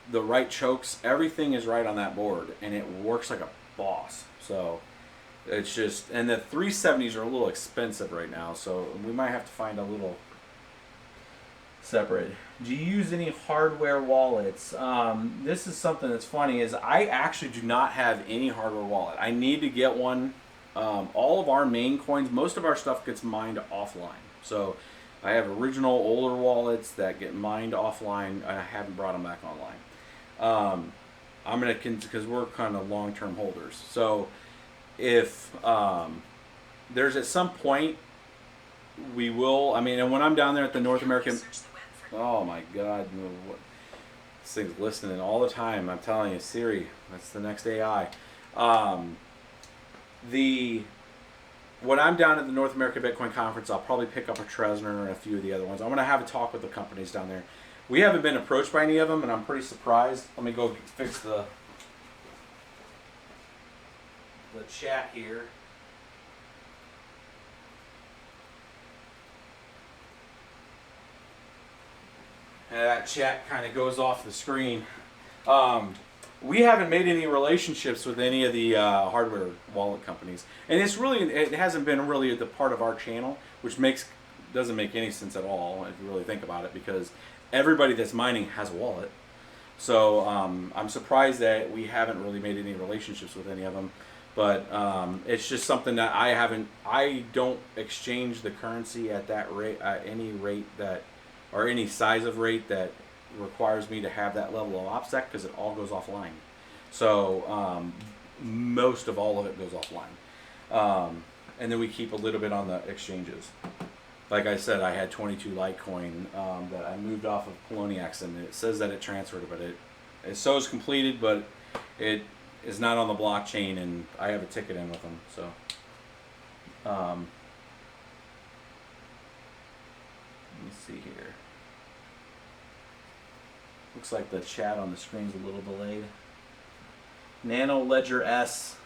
the right chokes. Everything is right on that board, and it works like a boss. So it's just, and the 370s are a little expensive right now, so we might have to find a little separate. Do you use any hardware wallets? This is something that's funny, is I actually do not have any hardware wallet. I need to get one. All of our main coins, most of our stuff gets mined offline. So I have original older wallets that get mined offline, and I haven't brought them back online. I'm going to, because we're kind of long-term holders. So if there's at some point we will, I mean, and when I'm down there at the North American, oh my God, this thing's listening all the time. I'm telling you, Siri, that's the next AI. When I'm down at the North American Bitcoin Conference, I'll probably pick up a Tresner and a few of the other ones. I'm going to have a talk with the companies down there. We haven't been approached by any of them, and I'm pretty surprised. Let me go fix the chat here. And that chat kind of goes off the screen. We haven't made any relationships with any of the hardware wallet companies, and it hasn't been really the part of our channel, which doesn't make any sense at all if you really think about it, because everybody that's mining has a wallet. So I'm surprised that we haven't really made any relationships with any of them. But it's just something that I don't exchange the currency at that rate, at any rate that, or any size of rate that requires me to have that level of OPSEC, because it all goes offline. So most of all of it goes offline. And then we keep a little bit on the exchanges. Like I said, I had 22 Litecoin that I moved off of Poloniex, and it says that it transferred, but it shows completed, but it is not on the blockchain, and I have a ticket in with them. So let me see here. Looks like the chat on the screen's a little delayed. Nano Ledger S.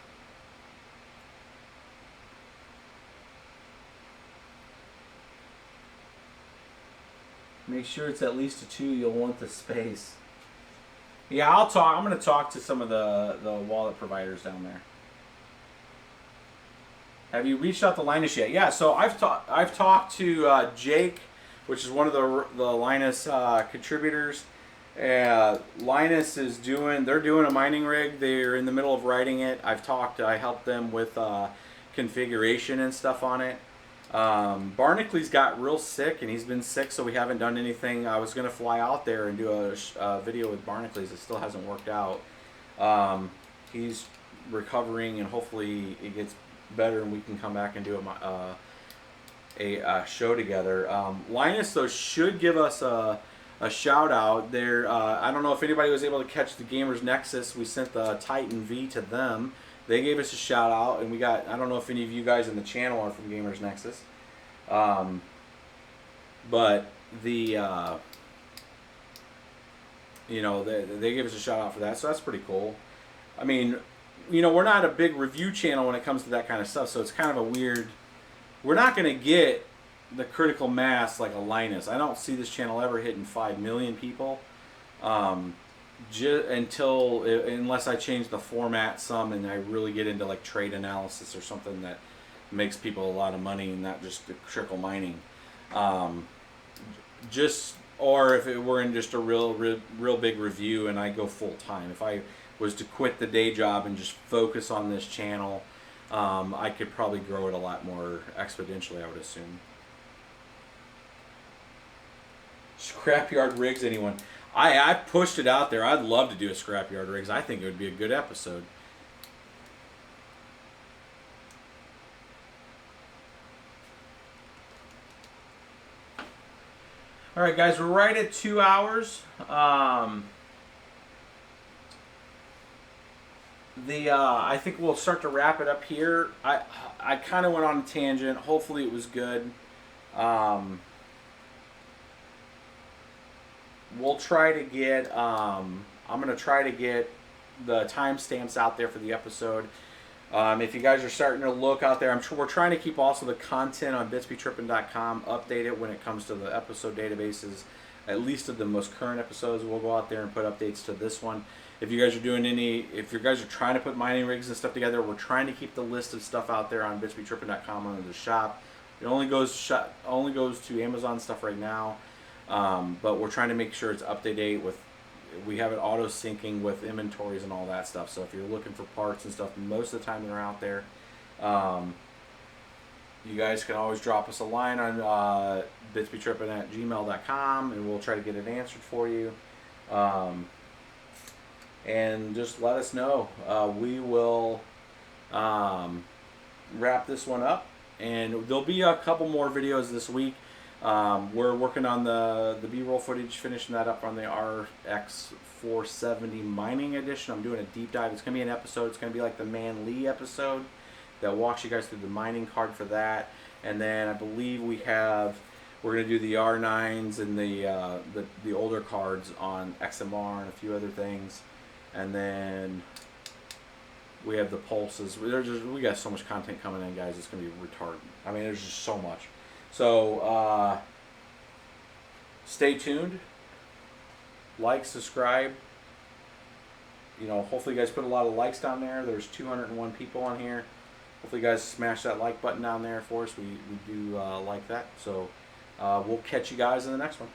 Make sure it's at least a 2. You'll want the space. Yeah, I'm going to talk to some of the wallet providers down there. Have you reached out to Linus yet? Yeah, so I've talked to Jake, which is one of the Linus contributors. Linus they're doing a mining rig. They're in the middle of writing it. I helped them with configuration and stuff on it. Barnacules got real sick, and he's been sick, so we haven't done anything. I was going to fly out there and do a video with Barnacules. It still hasn't worked out. He's recovering, and hopefully it gets better and we can come back and do a show together. Linus, though, should give us a shout out there. I don't know if anybody was able to catch the Gamers Nexus. We sent the Titan V to them. They gave us a shout out, and I don't know if any of you guys in the channel are from Gamers Nexus. But they gave us a shout out for that, so that's pretty cool. I mean, we're not a big review channel when it comes to that kind of stuff, so it's kind of a weird, we're not going to get the critical mass like a Linus. I don't see this channel ever hitting 5 million people. Unless I change the format some and I really get into like trade analysis or something that makes people a lot of money and not just trickle mining. Or if it were in just a real big review and I go full time. If I was to quit the day job and just focus on this channel, I could probably grow it a lot more exponentially, I would assume. Scrapyard rigs, anyone? I pushed it out there. I'd love to do a scrapyard rigs. I think it would be a good episode. All right, guys, we're right at 2 hours. I think we'll start to wrap it up here. I kind of went on a tangent. Hopefully, it was good. We'll try to get. I'm gonna try to get the timestamps out there for the episode. If you guys are starting to look out there, we're trying to keep also the content on bitsbetrippin.com updated when it comes to the episode databases, at least of the most current episodes. We'll go out there and put updates to this one. If you guys are if you guys are trying to put mining rigs and stuff together, we're trying to keep the list of stuff out there on bitsbetrippin.com under the shop. It only goes to Amazon stuff right now, but we're trying to make sure it's up to date with. We have it auto syncing with inventories and all that stuff. So if you're looking for parts and stuff, most of the time they're out there. You guys can always drop us a line on bitsbetrippin@gmail.com and we'll try to get it answered for you. And just let us know. We will wrap this one up, and there'll be a couple more videos this week. We're working on the B-roll footage, finishing that up on the RX 470 mining edition. I'm doing a deep dive. It's going to be an episode. It's going to be like the Man Lee episode that walks you guys through the mining card for that. And then I believe we're going to do the R9s and the older cards on XMR and a few other things. And then we have the pulses. We got so much content coming in, guys. It's going to be retarded. I mean, there's just so much. So, stay tuned, like, subscribe, hopefully you guys put a lot of likes down there. There's 201 people on here. Hopefully you guys smash that like button down there for us. We do like that. So, we'll catch you guys in the next one.